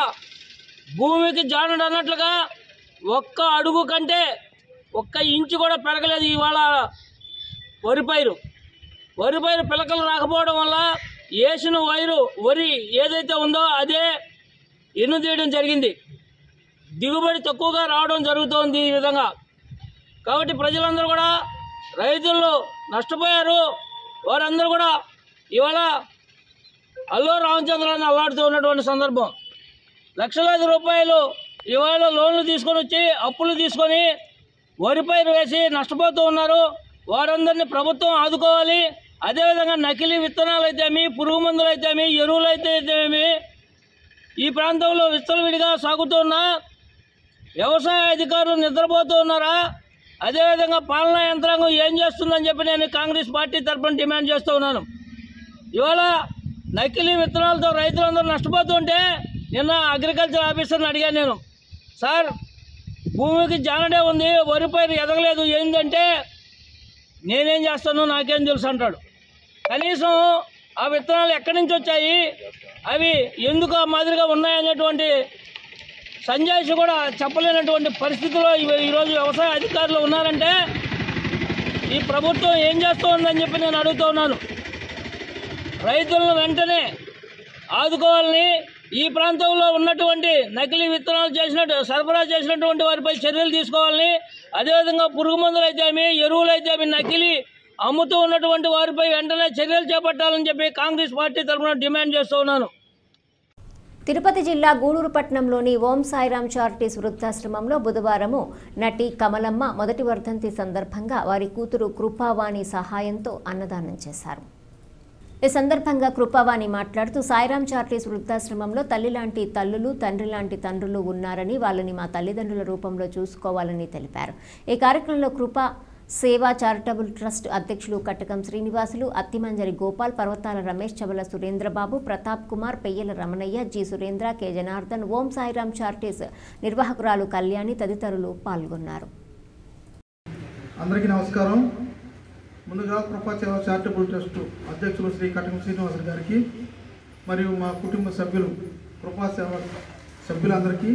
భూమికి జానుడు అన్నట్లుగా ఒక్క అడుగు కంటే ఒక్క ఇంచు కూడా పెరగలేదు. ఇవాళ వరి పైరు పిలకలు రాకపోవడం వల్ల వేసిన వరి ఏదైతే ఉందో అదే ఎన్నుతీయడం జరిగింది. దిగుబడి తక్కువగా రావడం జరుగుతోంది ఈ విధంగా. కాబట్టి ప్రజలందరూ కూడా రైతులు నష్టపోయారు. వారందరూ కూడా ఇవాళ అల్లు రామచంద్రాన్ని అల్లాడుతూ ఉన్నటువంటి సందర్భం. లక్షలాది రూపాయలు ఇవాళ లోన్లు తీసుకొని వచ్చి అప్పులు తీసుకొని వరి పైరు వేసి నష్టపోతూ ఉన్నారు. వారందరినీ ప్రభుత్వం ఆదుకోవాలి. అదేవిధంగా నకిలీ విత్తనాలు అయితేమి, పురుగు మందులు అయితేమి, ఎరువులు అయితేమి ఈ ప్రాంతంలో విచ్చలవిడిగా సాగుతున్న వ్యవసాయ అధికారులు నిద్రపోతూ ఉన్నారా? అదేవిధంగా పాలనా యంత్రాంగం ఏం చేస్తుందని చెప్పి నేను కాంగ్రెస్ పార్టీ తరఫున డిమాండ్ చేస్తూ ఉన్నాను. ఇవాళ నకిలీ విత్తనాలతో రైతులందరూ నష్టపోతుంటే నిన్న అగ్రికల్చర్ ఆఫీసర్ని అడిగాను నేను, సార్ భూమికి జానడే ఉంది, వరి పైరు ఎదగలేదు, ఏంటంటే నేనేం చేస్తాను నాకేం తెలుసు అంటాడు. కనీసం ఆ విత్తనాలు ఎక్కడి నుంచి వచ్చాయి, అవి ఎందుకు ఆ మాదిరిగా ఉన్నాయనేటువంటి సంజాయిషి కూడా చెప్పలేనటువంటి పరిస్థితిలో ఈరోజు వ్యవసాయ అధికారులు ఉన్నారంటే ఈ ప్రభుత్వం ఏం చేస్తూ ఉందని చెప్పి నేను అడుగుతూ ఉన్నాను. రైతులను వెంటనే ఆదుకోవాలని, ఈ ప్రాంతంలో ఉన్నటువంటి నకిలీ విత్తనాలు సరఫరా చేసినటువంటి వారిపై చర్యలు తీసుకోవాలని, అదేవిధంగా పురుగు మందులు అయితేమి, ఎరువులు అయితేమి నకిలీ అమ్ముతూ ఉన్నటువంటి వారిపై వెంటనే చర్యలు చేపట్టాలని చెప్పి కాంగ్రెస్ పార్టీ తరఫున డిమాండ్ చేస్తూ ఉన్నాను. తిరుపతి జిల్లా గూడూరు పట్టణంలోని ఓం సాయిరాం చారిటీస్ వృద్ధాశ్రమంలో బుధవారము నటి కమలమ్మ మొదటి వర్ధంతి సందర్భంగా వారి కూతురు కృపావాణి సహాయంతో అన్నదానం చేశారు. ఈ సందర్భంగా కృపావాణి మాట్లాడుతూ సాయిరాం చారిటీస్ వృద్ధాశ్రమంలో తల్లి లాంటి తల్లులు, తండ్రి లాంటి తండ్రులు ఉన్నారని, వాళ్ళని మా తల్లిదండ్రుల రూపంలో చూసుకోవాలని తెలిపారు. ఈ కార్యక్రమంలో కృపా సేవా చారిటబుల్ ట్రస్ట్ అధ్యక్షులు కట్టకం శ్రీనివాసులు, అత్తిమంజరి గోపాల్, పర్వతాల రమేష్, చవల సురేంద్రబాబు, ప్రతాప్ కుమార్, పెయ్యల రమణయ్య, జి సురేంద్ర, కె జనార్దన్, ఓం సాయిరాం చారిటీస్ నిర్వాహకురాలు కళ్యాణి తదితరులు పాల్గొన్నారు. అందరికీ నమస్కారం. ముందుగా కృపా సేవా చారిటబుల్ ట్రస్ట్ అధ్యక్షులు శ్రీ కట్టకం శ్రీనివాసులు గారికి మరియు మా కుటుంబ సభ్యులు కృపా సేవా సభ్యులందరికీ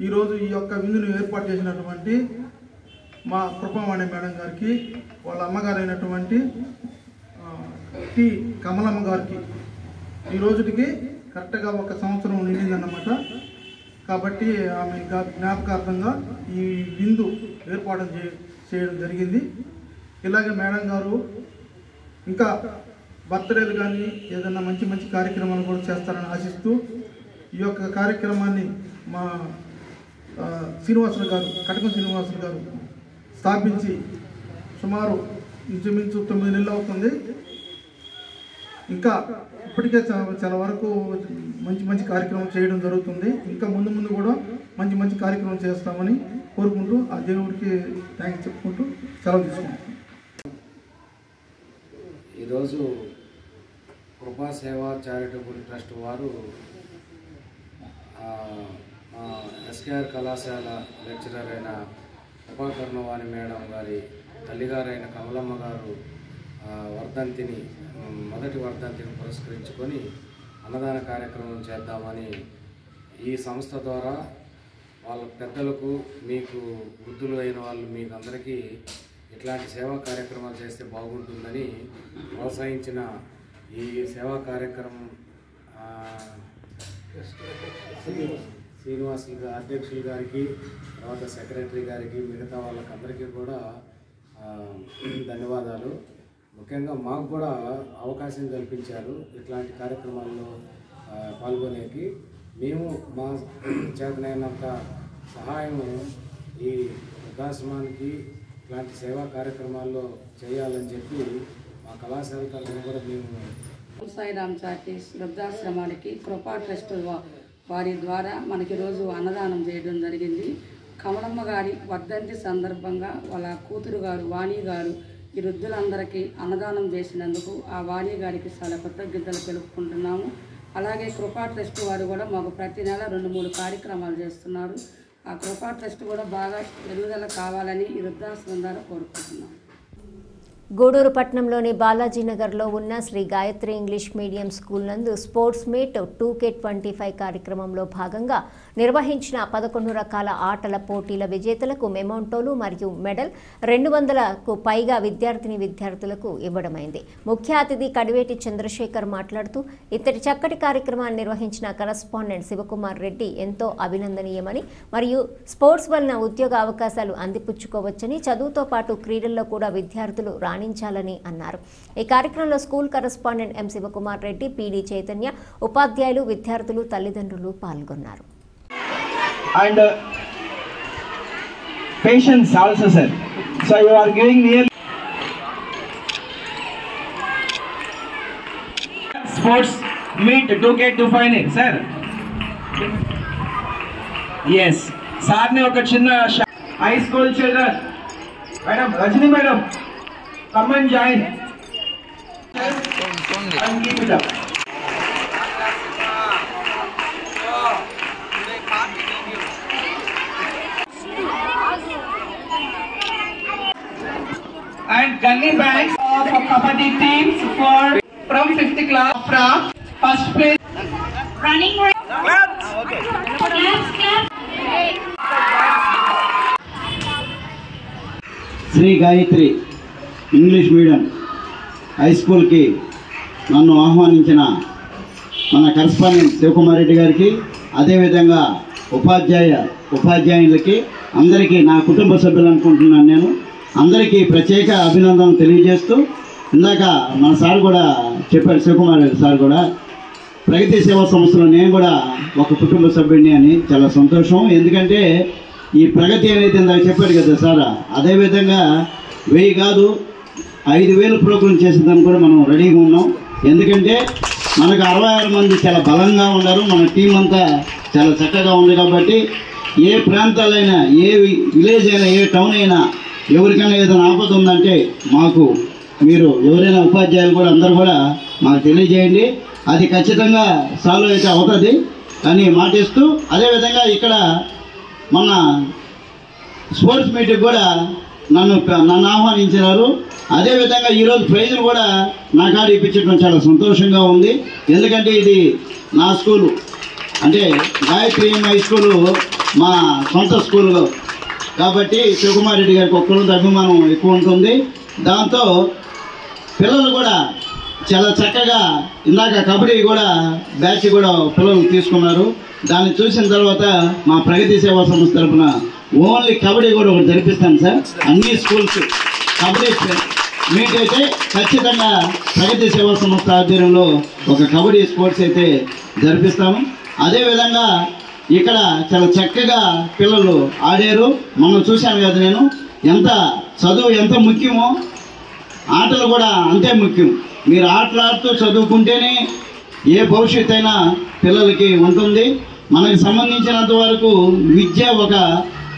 ఈరోజు ఈ యొక్క విందును ఏర్పాటు చేసినటువంటి మా కృపావాణి మేడం గారికి, వాళ్ళ అమ్మగారైనటువంటి టి కమలమ్మ గారికి ఈ రోజుకి కరెక్ట్గా 1 సంవత్సరం నిండిందన్నమాట. కాబట్టి ఆమె జ్ఞాపకార్థంగా ఈ విందు ఏర్పాటు చేయడం జరిగింది. ఇలాగే మేడం గారు ఇంకా బర్త్డేలు కానీ ఏదైనా మంచి మంచి కార్యక్రమాలు కూడా చేస్తారని ఆశిస్తూ ఈ యొక్క కార్యక్రమాన్ని మా శ్రీనివాసులు గారు కటకం శ్రీనివాసులు గారు స్థాపించి సుమారు ఇంచుమించు 9 నెలలు అవుతుంది. ఇంకా ఇప్పటికే చాలా వరకు మంచి మంచి కార్యక్రమం చేయడం జరుగుతుంది. ఇంకా ముందు ముందు కూడా మంచి మంచి కార్యక్రమం చేస్తామని కోరుకుంటూ ఆ దేవుడికి థ్యాంక్స్ చెప్పుకుంటూ సెలవు తీసుకుంటాం. ఈరోజు కృపా సేవా చారిటబుల్ ట్రస్ట్ వారు ఎస్కేఆర్ కళాశాల లెక్చరర్ అయిన కృపాకర్ణవాణి మేడం గారి తల్లిగారైన కమలమ్మ గారు మొదటి వర్ధంతిని పురస్కరించుకొని అన్నదాన కార్యక్రమం చేద్దామని ఈ సంస్థ ద్వారా వాళ్ళ పెద్దలకు మీకు వృద్ధులు అయిన వాళ్ళు మీకు అందరికీ ఇట్లాంటి సేవా కార్యక్రమాలు చేస్తే బాగుంటుందని ప్రోత్సహించిన ఈ సేవా కార్యక్రమం శ్రీనివాసులు అధ్యక్షులు గారికి, తర్వాత సెక్రటరీ గారికి, మిగతా వాళ్ళకందరికీ కూడా ధన్యవాదాలు. ముఖ్యంగా మాకు కూడా అవకాశం కల్పించారు ఇట్లాంటి కార్యక్రమాల్లో పాల్గొనేకి. మేము మా చేతనైనంత సహాయం ఈ వృద్ధాశ్రమానికి ఇట్లాంటి సేవా కార్యక్రమాల్లో చేయాలని చెప్పి మా కళాశాల తరఫున కూడా మేము సాయిరామ్ చారిటీస్ వృద్ధాశ్రమానికి కృపా ట్రస్ట్ వారి ద్వారా మనకి రోజు అన్నదానం చేయడం జరిగింది. కమలమ్మ గారి వర్ధంతి సందర్భంగా వాళ్ళ కూతురు గారు వాణి గారు ఈ వృద్ధులందరికీ అన్నదానం చేసినందుకు ఆ వాణి గారికి చాలా కృతజ్ఞతలు తెలుపుకుంటున్నాము. అలాగే కృపా ట్రస్ట్ వారు కూడా మాకు ప్రతి నెల 2-3 కార్యక్రమాలు చేస్తున్నారు. ఆ కృపా ట్రస్ట్ కూడా బాగా ఎదుగుదల కావాలని ఈ వృద్ధాశ్రమం ద్వారా కోరుకుంటున్నాం. గూడూరు పట్టణంలోని బాలాజీనగర్లో ఉన్న Shri Gayatri English medium school నందు స్పోర్ట్స్ మీట్ 2K25 కార్యక్రమంలో భాగంగా నిర్వహించిన 11 రకాల ఆటల పోటీల విజేతలకు మెమోంటోలు మరియు మెడల్ 200కు పైగా విద్యార్థులకు ఇవ్వడమైంది. ముఖ్య అతిథి కడివేటి చంద్రశేఖర్ మాట్లాడుతూ ఇంతటి చక్కటి కార్యక్రమాన్ని నిర్వహించిన కరస్పాండెంట్ శివకుమార్ రెడ్డి ఎంతో అభినందనీయమని మరియు స్పోర్ట్స్ వలన ఉద్యోగ అవకాశాలు అందిపుచ్చుకోవచ్చని, చదువుతో పాటు క్రీడల్లో కూడా విద్యార్థులు రాణించాలని అన్నారు. ఈ కార్యక్రమంలో స్కూల్ కరస్పాండెంట్ ఎం శివకుమార్ రెడ్డి, పీడీ చైతన్య, ఉపాధ్యాయులు, విద్యార్థులు, తల్లిదండ్రులు పాల్గొన్నారు. And patience also, sir. So you are giving nearly sports meet 2K25, sir. Yes. Sir ne oka chinna high school children. Madam Rajini madam, come and join. And keep it up. And gully bands of kabaddi teams from 5th class from first place. Running race. Claps. Okay. Claps. Shri Gayatri English medium high స్కూల్కి నన్ను ఆహ్వానించిన మన correspondent Shivakumar Reddy గారికి, అదేవిధంగా ఉపాధ్యాయులకి అందరికీ, నా కుటుంబ సభ్యులు అనుకుంటున్నాను నేను, అందరికీ ప్రత్యేక అభినందనలు తెలియజేస్తూ, ఇందాక మన సార్ కూడా చెప్పారు, శివకుమార్ రెడ్డి సార్ కూడా, ప్రగతి సేవా సంస్థలో నేను కూడా ఒక కుటుంబ సభ్యుడిని అని. చాలా సంతోషం. ఎందుకంటే ఈ ప్రగతి అనేది ఇందాక చెప్పాడు కదా సార్, అదేవిధంగా 1000 కాదు 5000 ప్రోగ్రాం చేసేదాన్ని కూడా మనం రెడీగా ఉన్నాం. ఎందుకంటే మనకు 66 మంది చాలా బలంగా ఉన్నారు, మన టీం అంతా చాలా చక్కగా ఉంది. కాబట్టి ఏ ప్రాంతాలైనా, ఏ విలేజ్ అయినా, ఏ టౌన్ అయినా, ఎవరికైనా ఏదైనా ఆపద ఉందంటే మాకు మీరు ఎవరైనా ఉపాధ్యాయులు కూడా అందరూ కూడా మాకు తెలియజేయండి. అది ఖచ్చితంగా సాల్వ్ అయితే అవుతుంది అని మాటిస్తూ, అదేవిధంగా ఇక్కడ మొన్న స్పోర్ట్స్ మీట్కి కూడా నన్ను ఆహ్వానించినారు. అదేవిధంగా ఈరోజు ప్రైజులు కూడా నా కాడ ఇప్పించడం చాలా సంతోషంగా ఉంది. ఎందుకంటే ఇది నా స్కూలు, అంటే గాయత్రి హై స్కూలు మా సొంత స్కూలు కాబట్టి శివకుమార్ రెడ్డి గారికి ఒక్కరోజు అభిమానం ఎక్కువ ఉంటుంది. దాంతో పిల్లలు కూడా చాలా చక్కగా, ఇందాక కబడ్డీ కూడా బ్యాచ్ కూడా పిల్లలు తీసుకున్నారు. దాన్ని చూసిన తర్వాత మా ప్రగతి సేవా సంస్థ తరఫున ఓన్లీ కబడ్డీ కూడా ఒకటి జరిపిస్తాను సార్. అన్ని స్కూల్స్ కబడ్డీ మీట్ అయితే ఖచ్చితంగా ప్రగతి సేవా సంస్థ ఆధ్వర్యంలో ఒక కబడ్డీ స్పోర్ట్స్ అయితే జరిపిస్తాము. అదేవిధంగా ఇక్కడ చాలా చక్కగా పిల్లలు ఆడారు. మనం చూశాను కదా, నేను చదువు ఎంత ముఖ్యమో ఆటలు కూడా అంతే ముఖ్యం. మీరు ఆటలాడుతూ చదువుకుంటేనే ఏ భవిష్యత్తు అయినా పిల్లలకి ఉంటుంది. మనకు సంబంధించినంత వరకు విద్య ఒక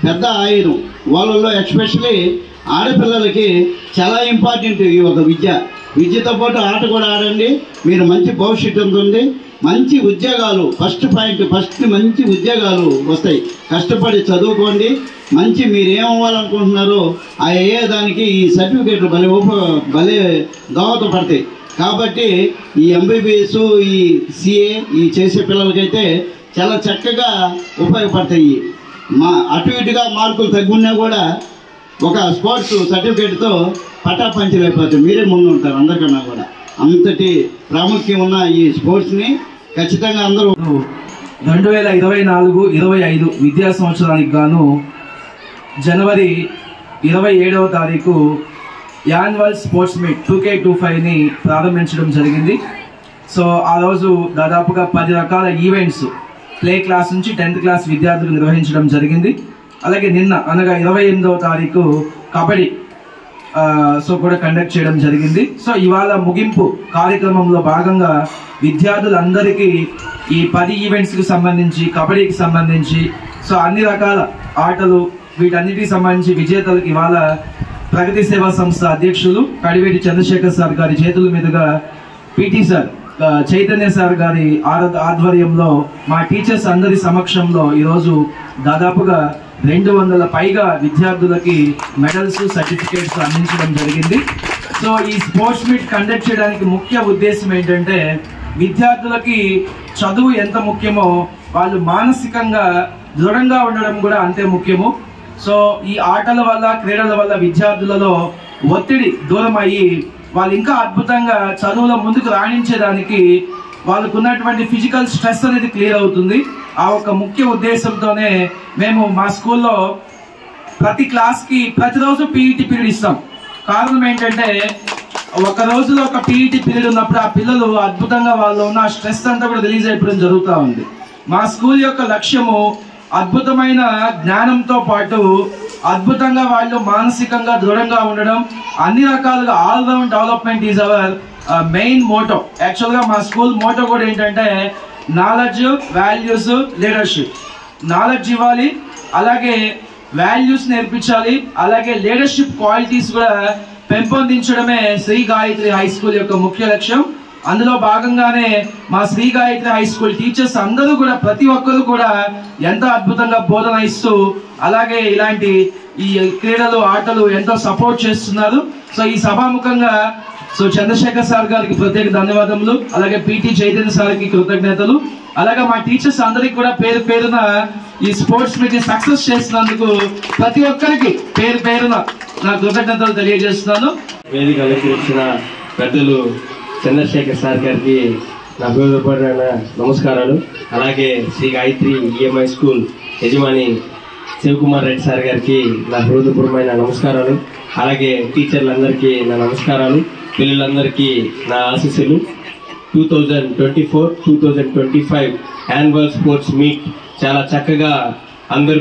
పెద్ద ఆయుధం. వాళ్ళల్లో ఎస్పెషలీ ఆడపిల్లలకి చాలా ఇంపార్టెంట్ ఈ ఒక విద్యతో పాటు ఆట కూడా ఆడండి. మీరు మంచి భవిష్యత్తు ఉంటుంది. మంచి ఉద్యోగాలు ఫస్ట్ మంచి ఉద్యోగాలు వస్తాయి. కష్టపడి చదువుకోండి. మంచి మీరు ఏమవ్వాలనుకుంటున్నారో ఆ దానికి ఈ సర్టిఫికేట్లు భలే దోహదపడతాయి. కాబట్టి ఈ ఎంబీబీఎస్, ఈ సిఏ ఈ చేసే పిల్లలకైతే చాలా చక్కగా ఉపయోగపడతాయి. అటు ఇటుగా మార్కులు తగ్గున్నా కూడా ఒక స్పోర్ట్స్ సర్టిఫికేట్తో పటాపంచలైపోతాయి. మీరే ముందు ఉంటారు అందరికన్నా కూడా. అంతటి ప్రాముఖ్యం ఉన్న ఈ స్పోర్ట్స్ని ఖచ్చితంగా అందరూ 2024-25 విద్యా సంవత్సరానికి గాను జనవరి 27వ తారీఖు యాన్యువల్ స్పోర్ట్స్ మీట్ 2K25ని ప్రారంభించడం జరిగింది. సో ఆ రోజు దాదాపుగా 10 రకాల ఈవెంట్స్ ప్లే క్లాస్ నుంచి 10th క్లాస్ విద్యార్థులు నిర్వహించడం జరిగింది. అలాగే నిన్న అనగా 28వ తారీఖు కబడ్డీ కూడా కండక్ట్ చేయడం జరిగింది. సో ఇవాళ ముగింపు కార్యక్రమంలో భాగంగా విద్యార్థులందరికీ ఈ 10 ఈవెంట్స్కి సంబంధించి, కబడ్డీకి సంబంధించి, సో అన్ని రకాల ఆటలు వీటన్నిటికి సంబంధించి విజేతలకు ఇవాళ ప్రగతి సేవా సంస్థ అధ్యక్షులు కడివేటి చంద్రశేఖర్ సార్ గారి చేతుల మీదుగా పీటీ సార్ చైతన్య సార్ గారి ఆధ్వర్యంలో మా టీచర్స్ అందరి సమక్షంలో ఈరోజు దాదాపుగా 200 పైగా విద్యార్థులకి మెడల్స్, సర్టిఫికేట్స్ అందించడం జరిగింది. సో ఈ స్పోర్ట్స్ మీట్ కండక్ట్ చేయడానికి ముఖ్య ఉద్దేశం ఏంటంటే విద్యార్థులకి చదువు ఎంత ముఖ్యమో వాళ్ళు మానసికంగా దృఢంగా ఉండడం కూడా అంతే ముఖ్యము. సో ఈ ఆటల వల్ల, క్రీడల వల్ల విద్యార్థులలో ఒత్తిడి దూరం అయ్యి వాళ్ళు ఇంకా అద్భుతంగా చదువులో ముందుకు రాణించేదానికి వాళ్ళకు ఉన్నటువంటి ఫిజికల్ స్ట్రెస్ అనేది క్లియర్ అవుతుంది. ఆ ఒక ముఖ్య ఉద్దేశంతోనే మేము మా స్కూల్లో ప్రతి క్లాస్కి ప్రతిరోజు పీఈటీ పీరియడ్ ఇస్తాం. కారణం ఏంటంటే ఒక రోజులో ఒక పీఈటీ పీరియడ్ ఉన్నప్పుడు ఆ పిల్లలు అద్భుతంగా వాళ్ళు ఉన్న స్ట్రెస్ అంతా కూడా రిలీజ్ అయిపోవడం జరుగుతూ ఉంది. మా స్కూల్ యొక్క లక్ష్యము అద్భుతమైన జ్ఞానంతో పాటు అద్భుతంగా వాళ్ళు మానసికంగా దృఢంగా ఉండడం, అన్ని రకాలుగా all round development is our main motto. యాక్చువల్గా మా స్కూల్ మోటో కూడా ఏంటంటే నాలెడ్జ్, వాల్యూస్, లీడర్షిప్. నాలెడ్జ్ ఇవ్వాలి, అలాగే వాల్యూస్ నేర్పించాలి, అలాగే లీడర్షిప్ క్వాలిటీస్ కూడా పెంపొందించడమే శ్రీ గాయత్రి హై స్కూల్ యొక్క ముఖ్య లక్ష్యం. అందులో భాగంగానే మా Shri Gayatri high school teachers అందరూ కూడా ప్రతి ఒక్కరు కూడా ఎంతో అద్భుతంగా బోధన ఇస్తూ అలాగే ఇలాంటి ఈ క్రీడలు, ఆటలు ఎంతో సపోర్ట్ చేస్తున్నారు. సో ఈ సభాముఖంగా చంద్రశేఖర్ సార్ గారికి ప్రత్యేక ధన్యవాదములు, అలాగే పీటీ చైతన్య సార్కి కృతజ్ఞతలు, అలాగే మా టీచర్స్ అందరికి కూడా పేరు పేరున ఈ స్పోర్ట్స్ మీట్ సక్సెస్ చేసినందుకు ప్రతి ఒక్కరికి పేరు పేరున నా కృతజ్ఞతలు తెలియజేస్తున్నాను. వేదిక అలంకరించిన పెద్దలు చంద్రశేఖర్ సార్ గారికి నా హృదయపూర్వక నమస్కారాలు. అలాగే శ్రీ గాయత్రి ఈఎంఐ స్కూల్ యజమాని శివకుమార్ రెడ్డి సార్ గారికి నా హృదయపూర్వకమైన నమస్కారాలు. అలాగే టీచర్లందరికీ నా నమస్కారాలు, పిల్లలందరికీ నా ఆశీస్సులు. 2024-2025 యాన్యువల్ స్పోర్ట్స్ మీట్ చాలా చక్కగా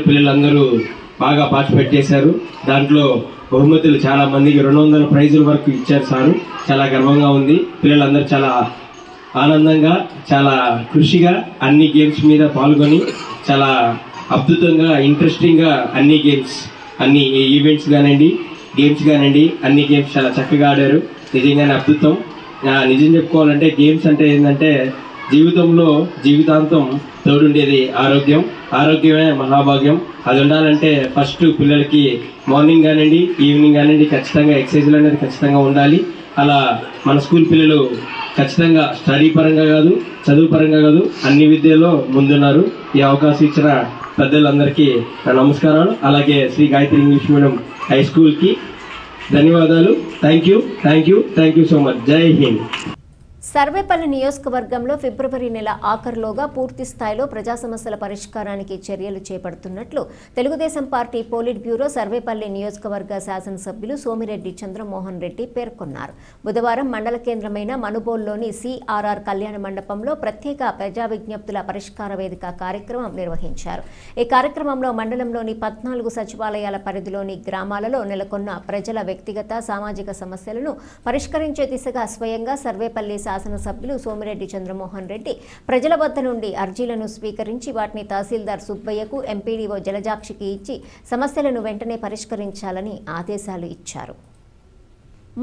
పిల్లలందరూ బాగా పార్టిసిపేట్ చేశారు. దాంట్లో బహుమతులు చాలా మందికి 200 ప్రైజుల వరకు ఇచ్చారు సారు. చాలా గర్వంగా ఉంది. పిల్లలందరూ చాలా ఆనందంగా, చాలా కృషిగా అన్ని గేమ్స్ మీద పాల్గొని చాలా అద్భుతంగా, ఇంట్రెస్టింగ్గా అన్ని గేమ్స్, అన్ని ఈవెంట్స్ కానివ్వండి, గేమ్స్ కానివ్వండి, అన్ని గేమ్స్ చాలా చక్కగా ఆడారు. నిజంగానే అద్భుతం. నిజం చెప్పుకోవాలంటే గేమ్స్ అంటే ఏంటంటే జీవితాంతం తోడుండేది ఆరోగ్యం. ఆరోగ్యమే మహాభాగ్యం. అది ఉండాలంటే ఫస్ట్ పిల్లలకి మార్నింగ్ కానివ్వండి, ఈవినింగ్ కానివ్వండి ఖచ్చితంగా ఎక్సర్సైజ్లు అనేది ఖచ్చితంగా ఉండాలి. అలా మన స్కూల్ పిల్లలు ఖచ్చితంగా స్టడీ పరంగా కాదు, చదువు పరంగా కాదు, అన్ని విద్యలో ముందున్నారు. ఈ అవకాశం ఇచ్చిన పెద్దలందరికీ నా నమస్కారాలు. అలాగే Shri Gayatri English medium high స్కూల్కి ధన్యవాదాలు. Thank you so much. జై హింద్. సర్వేపల్లి నియోజకవర్గంలో ఫిబ్రవరి నెల ఆఖరులోగా పూర్తి స్థాయిలో ప్రజా సమస్యల పరిష్కారానికి చర్యలు చేపడుతున్నట్లు Telugu Desam party polit bureau Sarvepalli నియోజకవర్గ శాసనసభ్యులు సోమిరెడ్డి చంద్రమోహన్ రెడ్డి పేర్కొన్నారు. బుధవారం మండల కేంద్రమైన మనుబోలులోని సిఆర్ఆర్ కళ్యాణ మండపంలో ప్రత్యేక ప్రజా విజ్ఞప్తుల పరిష్కార వేదిక కార్యక్రమం నిర్వహించారు. ఈ కార్యక్రమంలో మండలంలోని 14 సచివాలయాల పరిధిలోని గ్రామాలలో నెలకొన్న ప్రజల వ్యక్తిగత సామాజిక సమస్యలను పరిష్కరించే దిశగా స్వయంగా సర్వేపల్లి శాసనసభ్యులు సోమిరెడ్డి చంద్రమోహన్ రెడ్డి ప్రజల వద్ద నుండి అర్జీలను స్వీకరించి వాటిని తహసీల్దార్ సుబ్బయ్యకు, ఎంపీడీఓ జలజాక్షికి ఇచ్చి సమస్యలను వెంటనే పరిష్కరించాలని ఆదేశాలు ఇచ్చారు.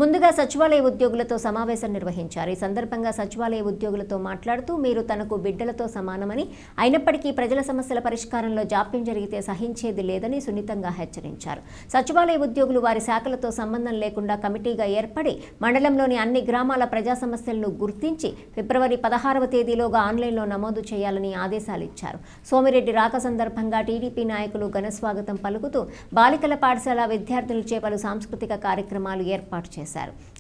ముందుగా సచివాలయ ఉద్యోగులతో సమావేశం నిర్వహించారు. ఈ సందర్భంగా సచివాలయ ఉద్యోగులతో మాట్లాడుతూ మీరు తనకు బిడ్డలతో సమానమని, అయినప్పటికీ ప్రజల సమస్యల పరిష్కారంలో జాప్యం జరిగితే సహించేది లేదని సున్నితంగా హెచ్చరించారు. సచివాలయ ఉద్యోగులు వారి శాఖలతో సంబంధం లేకుండా కమిటీగా ఏర్పడి మండలంలోని అన్ని గ్రామాల ప్రజా సమస్యలను గుర్తించి ఫిబ్రవరి 16వ తేదీలోగా ఆన్లైన్లో నమోదు చేయాలని ఆదేశాలు ఇచ్చారు. సోమిరెడ్డి రాక సందర్భంగా టీడీపీ నాయకులు ఘనస్వాగతం పలుకుతూ బాలికల పాఠశాల విద్యార్థులచే పలు సాంస్కృతిక కార్యక్రమాలు ఏర్పాటు చేశారు.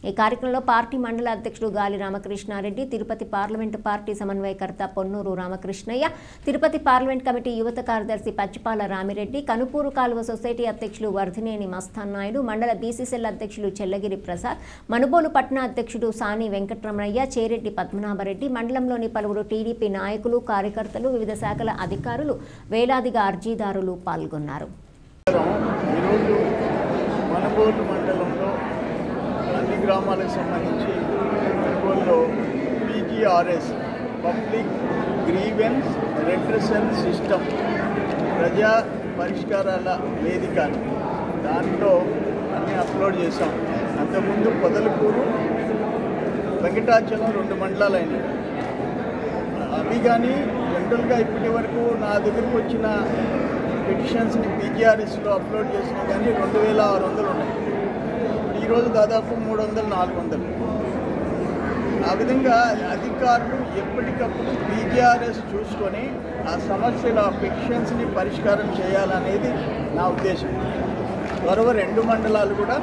ఈ కార్యక్రమంలో పార్టీ మండల అధ్యక్షుడు గాలి రామకృష్ణారెడ్డి, తిరుపతి పార్లమెంటు పార్టీ సమన్వయకర్త పొన్నూరు రామకృష్ణయ్య, తిరుపతి పార్లమెంట్ కమిటీ యువత కార్యదర్శి పచ్చిపాల రామిరెడ్డి, కనుపూరు కాలువ సొసైటీ అధ్యక్షులు వర్ధినేని మస్తాన్ నాయుడు, మండల బీసీసీఎల్ అధ్యక్షులు చెల్లగిరి ప్రసాద్, మనుబోలు పట్టణ అధ్యక్షుడు సాని వెంకటరమణయ్య, చేరెడ్డి పద్మనాభరెడ్డి, మండలంలోని పలువురు టీడీపీ నాయకులు, కార్యకర్తలు, వివిధ శాఖల అధికారులు, వేలాదిగా అర్జీదారులు పాల్గొన్నారు. అన్ని గ్రామాలకు సంబంధించి మనుబోలులో PGRS public grievance redressal system ప్రజా పరిష్కారాల వేదిక దాంట్లో అన్నీ అప్లోడ్ చేశాం. అంతకుముందు పొదలకూరు, వెంకటాచలం 2 మండలాలు అయినాయి. అవి కానీ జనరల్గా ఇప్పటి వరకు నా దగ్గరకు వచ్చిన పిటిషన్స్ని పీజీఆర్ఎస్లో అప్లోడ్ చేసినా కానీ 2600 ఉన్నాయి. ఈరోజు దాదాపు 300-400. ఆ విధంగా అధికారులు ఎప్పటికప్పుడు పీజీఆర్ఎస్ చూసుకొని ఆ సమస్యల పిటిషన్స్ని పరిష్కారం చేయాలనేది నా ఉద్దేశం. త్వరగా 2 మండలాలు కూడా,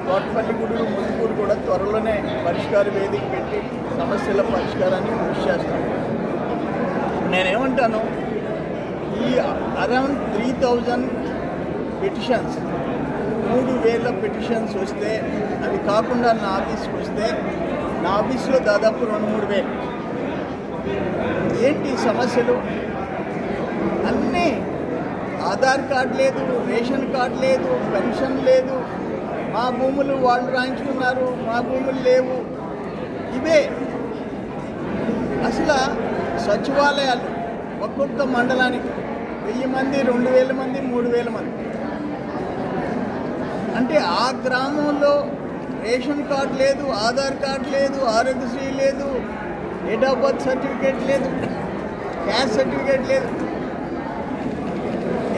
తోటపల్లిగూడూరు, ముదుకూరు కూడా త్వరలోనే పరిష్కార వేదిక పెట్టి సమస్యల పరిష్కారాన్ని కృషి చేస్తాం. నేనేమంటాను, ఈ అరౌండ్ 3000 పిటిషన్స్, 3000 పిటిషన్స్ వస్తే, అవి కాకుండా నా ఆఫీస్కి వస్తే, నా ఆఫీస్లో దాదాపు 2-3 వేలు. ఏంటి సమస్యలు? అన్నీ ఆధార్ కార్డు లేదు, రేషన్ కార్డు లేదు, పెన్షన్ లేదు, మా భూములు వాళ్ళు రాయించుకున్నారు, మా భూములు లేవు. ఇవే అసలు సచివాలయాలు ఒక్కొక్క మండలానికి 1000 మంది, 2000 మంది, 3000 మంది. అంటే ఆ గ్రామంలో రేషన్ కార్డు లేదు, ఆధార్ కార్డు లేదు, ఆరోగ్యశ్రీ లేదు, డేట్ ఆఫ్ బర్త్ సర్టిఫికేట్ లేదు, క్యాస్ట్ సర్టిఫికేట్ లేదు.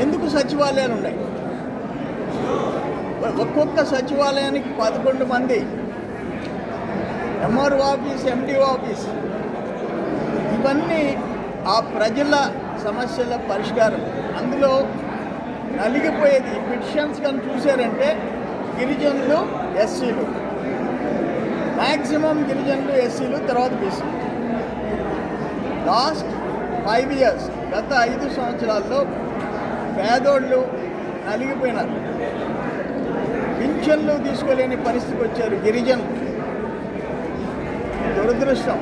ఎందుకు సచివాలయాలు ఉన్నాయి? ఒక్కొక్క సచివాలయానికి 11 మంది, ఎంఆర్ఓ ఆఫీస్, ఎండిఓ ఆఫీస్. ఇవన్నీ ఆ ప్రజల సమస్యల పరిష్కారం. అందులో నలిగిపోయేది ఈ పిటిషన్స్ కానీ చూశారంటే గిరిజనులు, ఎస్సీలు, మ్యాక్సిమం గిరిజనులు, ఎస్సీలు, తర్వాత బీసీలు. లాస్ట్ 5 years, గత 5 సంవత్సరాల్లో పేదోళ్ళు నలిగిపోయినారు. పింఛన్లు తీసుకోలేని పరిస్థితికి వచ్చారు గిరిజనులు. దురదృష్టం.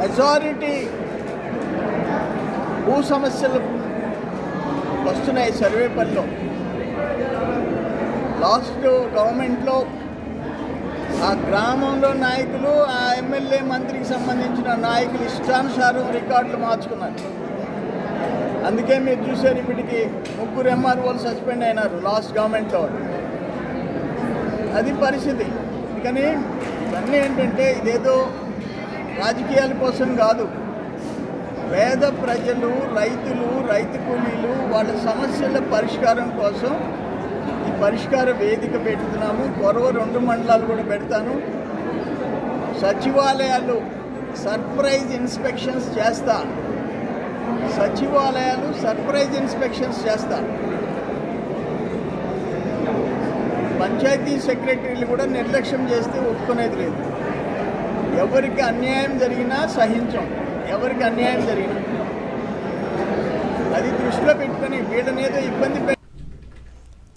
మెజారిటీ భూ సమస్యలు వస్తున్నాయి సర్వేపల్లిలో. లాస్ట్ గవర్నమెంట్లో ఆ గ్రామంలో నాయకులు, ఆ ఎమ్మెల్యే, మంత్రికి సంబంధించిన నాయకులు ఇష్టానుసారం రికార్డులు మార్చుకున్నారు. అందుకే మీరు చూసారు ఇప్పటికి 3 ఎంఆర్ఓలు సస్పెండ్ అయినారు లాస్ట్ గవర్నమెంట్లో. అది పరిస్థితి. కానీ ఇవన్నీ ఏంటంటే ఇదేదో రాజకీయాల కోసం కాదు. పేద ప్రజలు, రైతులు, రైతు కూలీలు, వాళ్ళ సమస్యల పరిష్కారం కోసం ఈ పరిష్కార వేదిక పెడుతున్నాము. త్వరగా 2 మండలాలు కూడా పెడతాను. సచివాలయాలు సర్ప్రైజ్ ఇన్స్పెక్షన్స్ చేస్తా. సచివాలయాలు సర్ప్రైజ్ ఇన్స్పెక్షన్స్ చేస్తా. పంచాయతీ సెక్రటరీలు కూడా నిర్లక్ష్యం చేస్తే ఒప్పుకునేది లేదు. ఎవరికి అన్యాయం జరిగినా సహించం, ఎవరికి అన్యాయం జరిగినా. అది దృష్టిలో పెట్టుకొని వీళ్ళనేదో ఇబ్బంది.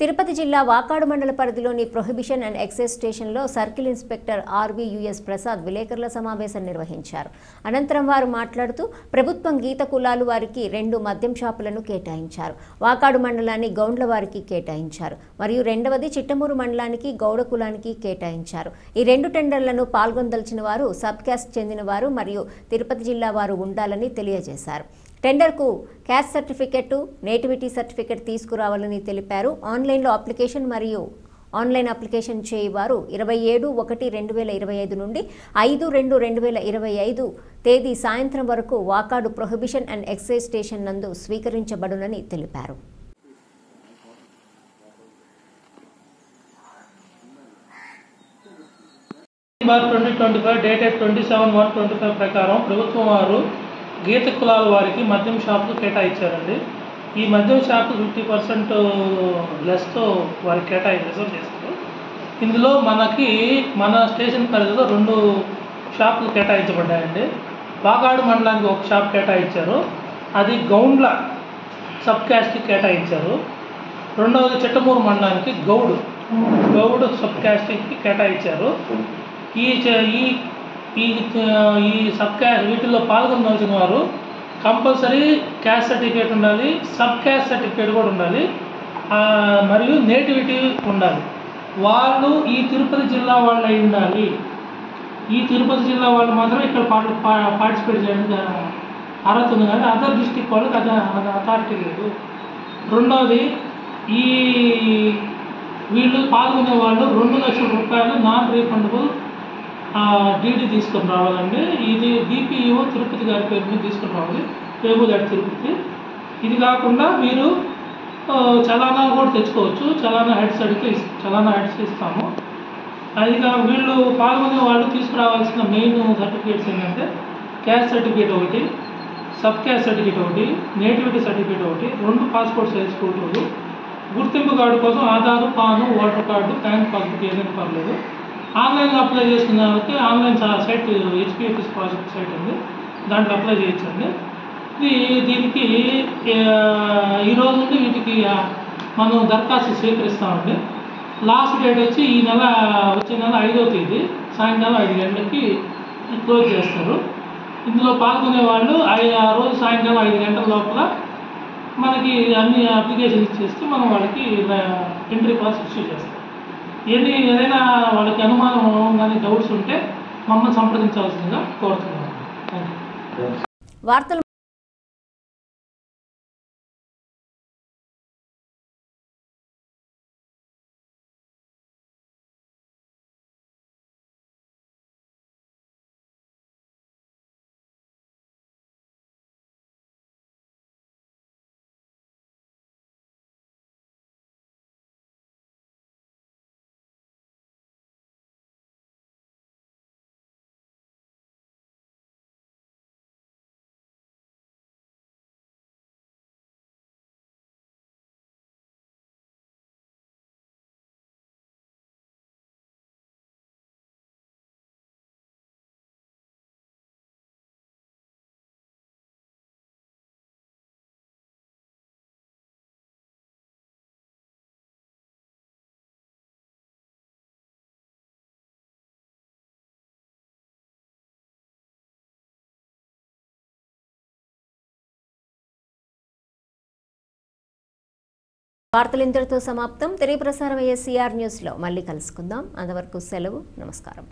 తిరుపతి జిల్లా వాకాడు మండల పరిధిలోని ప్రొహిబిషన్ అండ్ ఎక్సైజ్ స్టేషన్లో సర్కిల్ ఇన్స్పెక్టర్ ఆర్వీయుఎస్ ప్రసాద్ విలేకరుల సమావేశం నిర్వహించారు. అనంతరం వారు మాట్లాడుతూ ప్రభుత్వం గీత కులాలు వారికి 2 మద్యం షాపులను కేటాయించారు. వాకాడు మండలాన్ని గౌండ్ల వారికి కేటాయించారు మరియు రెండవది చిట్టమూరు మండలానికి గౌడ కులానికి కేటాయించారు. ఈ 2 టెండర్లను పాల్గొనదలిచిన వారు సబ్ క్యాస్ట్ చెందిన వారు మరియు తిరుపతి జిల్లా వారు ఉండాలని తెలియజేశారు. టెండర్కు క్యాస్ట్ సర్టిఫికెట్, నేటివిటీ సర్టిఫికెట్ తీసుకురావాలని తెలిపారు. ఆన్లైన్లో అప్లికేషన్ మరియు ఆన్లైన్ అప్లికేషన్ చేయవారు 27/1/2025 నుండి 5/2/2025 తేదీ సాయంత్రం వరకు Vakadu prohibition and excise station నందు స్వీకరించబడునని తెలిపారు. బార్ 2025 డేటెడ్ 27/1/25 ప్రకారం ప్రభుత్వం వారు గీత కులాల వారికి మద్యం షాపులు కేటాయించారండి. ఈ మద్యం షాపు 50% లెస్తో వారికి రిజర్వ్ చేశారు. ఇందులో మన స్టేషన్ పరిధిలో 2 షాపులు కేటాయించబడ్డాయండి. వాకాడు మండలానికి 1 షాప్ కేటాయించారు, అది గౌండ్ల సబ్ క్యాస్ట్కి కేటాయించారు. రెండవది చిట్టమూరు మండలానికి గౌడ్ సబ్ క్యాస్ట్కి కేటాయించారు. ఈ సబ్ క్యాస్ట్ వీటిల్లో పాల్గొనవలసిన వారు కంపల్సరీ క్యాస్ట్ సర్టిఫికేట్ ఉండాలి, సబ్ క్యాస్ట్ సర్టిఫికేట్ కూడా ఉండాలి, మరియు నేటివిటీ ఉండాలి. వాళ్ళు ఈ తిరుపతి జిల్లా వాళ్ళు అయి ఉండాలి. ఈ తిరుపతి జిల్లా వాళ్ళు మాత్రం ఇక్కడ పార్టిసిపేట్ చేయడానికి అర్హత ఉంది, కానీ అదర్ డిస్టిక్ వాళ్ళకి అది అథారిటీ లేదు. రెండవది వీళ్ళు పాల్గొనే వాళ్ళు 2 లక్షల రూపాయలు నాన్ రీఫండబుల్ డీడీ తీసుకొని రావాలండి. ఇది డిపిఓ తిరుపతి గారి పేరు మీద తీసుకొని రావాలి, పేబుల్ అట్ తిరుపతి. ఇది కాకుండా మీరు చలానా కూడా తెచ్చుకోవచ్చు. చలానా హెడ్స్ ఇస్తాము. అదిగా వీళ్ళు పాల్గొనే వాళ్ళు తీసుకురావాల్సిన మెయిన్ సర్టిఫికేట్స్ ఏంటంటే క్యాస్ట్ సర్టిఫికేట్ ఒకటి, సబ్ క్యాస్ట్ సర్టిఫికేట్ ఒకటి, నేటివిటీ సర్టిఫికేట్ ఒకటి, 2 పాస్పోర్ట్ సైజ్ ఫోటోలు, గుర్తింపు కార్డు కోసం Aadhaar, PAN, voter card, bank passbook ఏదైనా పర్లేదు. ఆన్లైన్లో అప్లై చేసుకున్న వాళ్ళకి online site HPFS project site ఉంది, దాంట్లో అప్లై చేయొచ్చండి. దీనికి ఈరోజు నుండి వీటికి మనం దరఖాస్తు స్వీకరిస్తామండి. లాస్ట్ డేట్ వచ్చి వచ్చే నెల 5వ తేదీ సాయంకాలం 5 గంటలకి క్లోజ్ చేస్తారు. ఇందులో పాల్గొనే వాళ్ళు ఆ రోజు సాయంకాలం 5 గంటల లోపల మనకి అన్ని అప్లికేషన్ ఇచ్చేస్తే మనం వాళ్ళకి ఎంట్రీ పాస్ ఇష్యూ చేస్తాం. ఏదైనా వాళ్ళకి అనుమానం కానీ డౌట్స్ ఉంటే మమ్మల్ని సంప్రదించాల్సిందిగా కోరుతున్నాను. వార్తలు వార్తలు ఇంతటితో సమాప్తం. తిరిగి ప్రసారం అయ్యే సిఆర్ న్యూస్లో మళ్ళీ కలుసుకుందాం. అంతవరకు సెలవు. నమస్కారం.